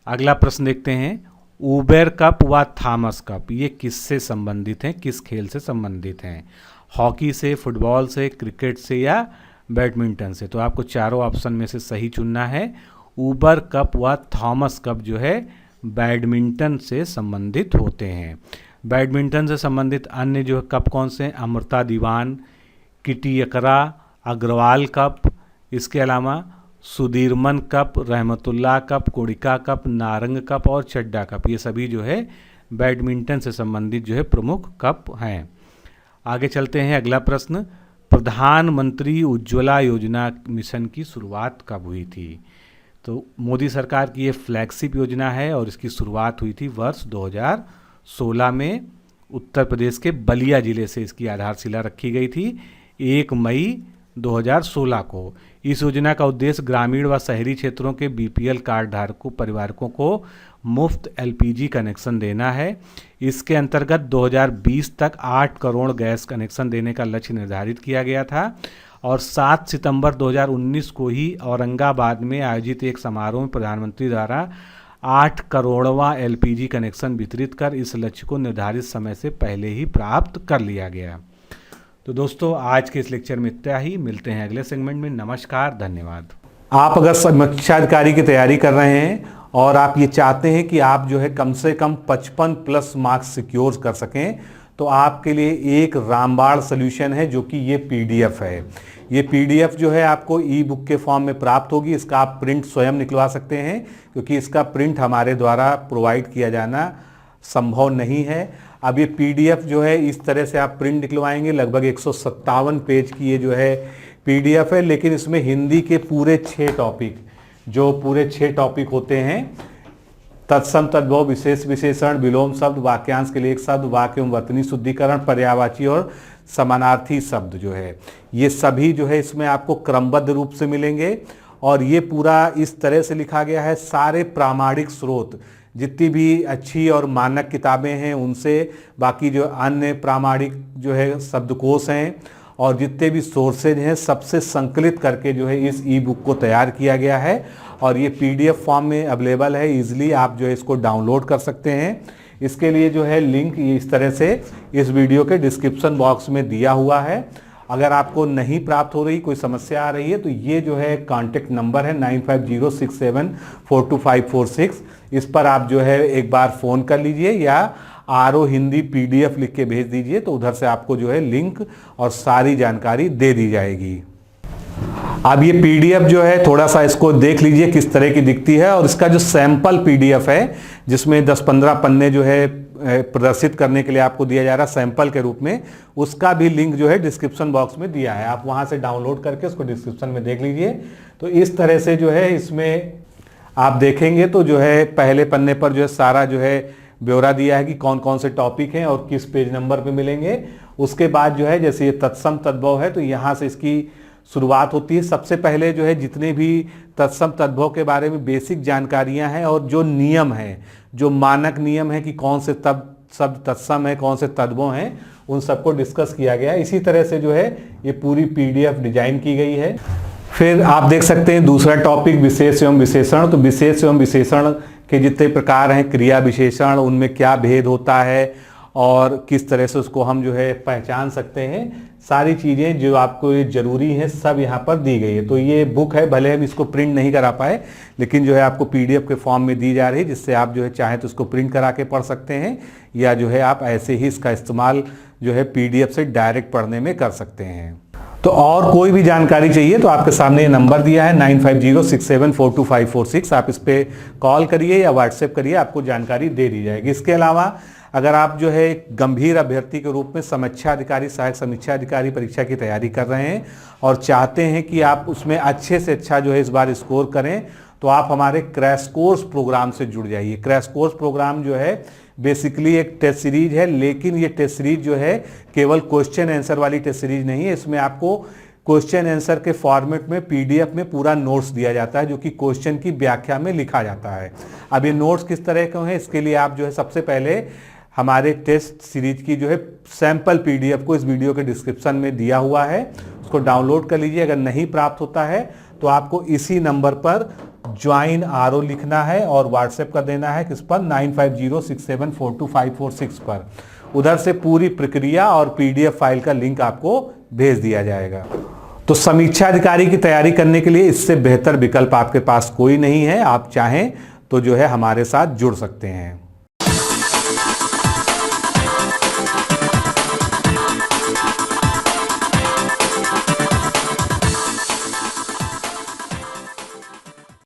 अगला प्रश्न देखते हैं, उबेर कप व थॉमस कप ये किससे संबंधित हैं, किस खेल से संबंधित हैं। हॉकी से, फुटबॉल से, क्रिकेट से या बैडमिंटन से। तो आपको चारों ऑप्शन में से सही चुनना है। उबर कप व थॉमस कप जो है बैडमिंटन से संबंधित होते हैं। बैडमिंटन से संबंधित अन्य जो कप कौन से हैं, अमृता दीवान, किटी यकरा, अग्रवाल कप, इसके अलावा सुधीरमन कप, रहमतुल्लाह कप, कोड़िका कप, नारंग कप और चड्डा कप, ये सभी जो है बैडमिंटन से संबंधित जो है प्रमुख कप हैं। आगे चलते हैं, अगला प्रश्न, प्रधानमंत्री उज्ज्वला योजना मिशन की शुरुआत कब हुई थी। तो मोदी सरकार की ये फ्लैगशिप योजना है और इसकी शुरुआत हुई थी वर्ष 2016 में। उत्तर प्रदेश के बलिया जिले से इसकी आधारशिला रखी गई थी 1 मई 2016 को। इस योजना का उद्देश्य ग्रामीण व शहरी क्षेत्रों के BPL कार्ड धारकों परिवारकों को मुफ्त LPG कनेक्शन देना है। इसके अंतर्गत 2020 तक 8 करोड़ गैस कनेक्शन देने का लक्ष्य निर्धारित किया गया था और 7 सितंबर 2019 को ही औरंगाबाद में आयोजित एक समारोह में प्रधानमंत्री द्वारा 8 करोड़वां LPG कनेक्शन वितरित कर इस लक्ष्य को निर्धारित समय से पहले ही प्राप्त कर लिया गया। तो दोस्तों आज के इस लेक्चर में इतना ही, मिलते हैं अगले सेगमेंट में। नमस्कार, धन्यवाद। आप अगर समीक्षा अधिकारी की तैयारी कर रहे हैं और आप ये चाहते हैं कि आप जो है कम से कम 55+ मार्क्स सिक्योर कर सकें, तो आपके लिए एक रामबाण सोल्यूशन है जो कि ये PDF है। ये PDF जो है आपको ई-बुक के फॉर्म में प्राप्त होगी। इसका आप प्रिंट स्वयं निकलवा सकते हैं क्योंकि इसका प्रिंट हमारे द्वारा प्रोवाइड किया जाना संभव नहीं है। अब ये PDF जो है इस तरह से आप प्रिंट निकलवाएंगे, लगभग 157 पेज की ये जो है PDF है, लेकिन इसमें हिंदी के पूरे 6 टॉपिक होते हैं, तत्सम तद्भव, विशेष विशेषण, विलोम शब्द, वाक्यांश के लिए एक शब्द, वाक्य एवं वर्तनी शुद्धिकरण, पर्यायवाची और समानार्थी शब्द जो है ये सभी जो है इसमें आपको क्रमबद्ध रूप से मिलेंगे। और ये पूरा इस तरह से लिखा गया है, सारे प्रामाणिक स्रोत जितनी भी अच्छी और मानक किताबें हैं उनसे, बाकी जो अन्य प्रामाणिक जो है शब्दकोश हैं और जितने भी सोर्सेज हैं सबसे संकलित करके जो है इस ई-बुक को तैयार किया गया है और ये PDF फॉर्म में अवेलेबल है। ईजिली आप जो है इसको डाउनलोड कर सकते हैं। इसके लिए जो है लिंक इस तरह से इस वीडियो के डिस्क्रिप्शन बॉक्स में दिया हुआ है। अगर आपको नहीं प्राप्त हो रही, कोई समस्या आ रही है, तो ये जो है कॉन्टेक्ट नंबर है 9506742546। इस पर आप जो है एक बार फ़ोन कर लीजिए या RO हिंदी PDF लिख के भेज दीजिए, तो उधर से आपको जो है लिंक और सारी जानकारी दे दी जाएगी। अब ये PDF जो है थोड़ा सा इसको देख लीजिए किस तरह की दिखती है और इसका जो सैंपल PDF है जिसमें 10-15 पन्ने जो है प्रदर्शित करने के लिए आपको दिया जा रहा है सैंपल के रूप में, उसका भी लिंक जो है डिस्क्रिप्शन बॉक्स में दिया है। आप वहां से डाउनलोड करके उसको डिस्क्रिप्शन में देख लीजिए। तो इस तरह से जो है इसमें आप देखेंगे तो जो है पहले पन्ने पर जो है सारा जो है ब्यौरा दिया है कि कौन कौन से टॉपिक हैं और किस पेज नंबर पे मिलेंगे। उसके बाद जो है जैसे ये तत्सम तद्भव है तो यहाँ से इसकी शुरुआत होती है। सबसे पहले जो है जितने भी तत्सम तद्भव के बारे में बेसिक जानकारियां हैं और जो नियम हैं, जो मानक नियम है कि कौन से शब्द तत्सम है, कौन से तद्भव हैं, उन सबको डिस्कस किया गया है। इसी तरह से जो है ये पूरी पीडीएफ डिजाइन की गई है। फिर आप देख सकते हैं दूसरा टॉपिक विशेष एवं विशेषण। तो विशेष एवं विशेषण के जितने प्रकार हैं, क्रिया विशेषण, उनमें क्या भेद होता है और किस तरह से उसको हम जो है पहचान सकते हैं, सारी चीज़ें जो आपको ये ज़रूरी हैं सब यहाँ पर दी गई है। तो ये बुक है, भले हम इसको प्रिंट नहीं करा पाए, लेकिन जो है आपको पीडीएफ के फॉर्म में दी जा रही है, जिससे आप जो है चाहें तो उसको प्रिंट करा के पढ़ सकते हैं या जो है आप ऐसे ही इसका इस्तेमाल जो है पीडीएफ से डायरेक्ट पढ़ने में कर सकते हैं। तो और कोई भी जानकारी चाहिए तो आपके सामने ये नंबर दिया है 9506742546। आप इस पर कॉल करिए या व्हाट्सएप करिए, आपको जानकारी दे दी जाएगी। इसके अलावा अगर आप जो है एक गंभीर अभ्यर्थी के रूप में समीक्षा अधिकारी, सहायक समीक्षा अधिकारी परीक्षा की तैयारी कर रहे हैं और चाहते हैं कि आप उसमें अच्छे से अच्छा जो है इस बार स्कोर करें, तो आप हमारे क्रैश कोर्स प्रोग्राम से जुड़ जाइए। क्रैश कोर्स प्रोग्राम जो है बेसिकली एक टेस्ट सीरीज है, लेकिन ये टेस्ट सीरीज जो है केवल क्वेश्चन आंसर वाली टेस्ट सीरीज नहीं है। इसमें आपको क्वेश्चन आंसर के फॉर्मेट में पीडीएफ में पूरा नोट्स दिया जाता है, जो कि क्वेश्चन की व्याख्या में लिखा जाता है। अब ये नोट्स किस तरह के हैं, इसके लिए आप जो है सबसे पहले हमारे टेस्ट सीरीज की जो है सैंपल पीडीएफ को इस वीडियो के डिस्क्रिप्शन में दिया हुआ है, उसको डाउनलोड कर लीजिए। अगर नहीं प्राप्त होता है तो आपको इसी नंबर पर ज्वाइन आरओ लिखना है और व्हाट्सएप कर देना है किस पर, 9506742546 पर। उधर से पूरी प्रक्रिया और पीडीएफ फाइल का लिंक आपको भेज दिया जाएगा। तो समीक्षा अधिकारी की तैयारी करने के लिए इससे बेहतर विकल्प आपके पास कोई नहीं है। आप चाहें तो जो है हमारे साथ जुड़ सकते हैं।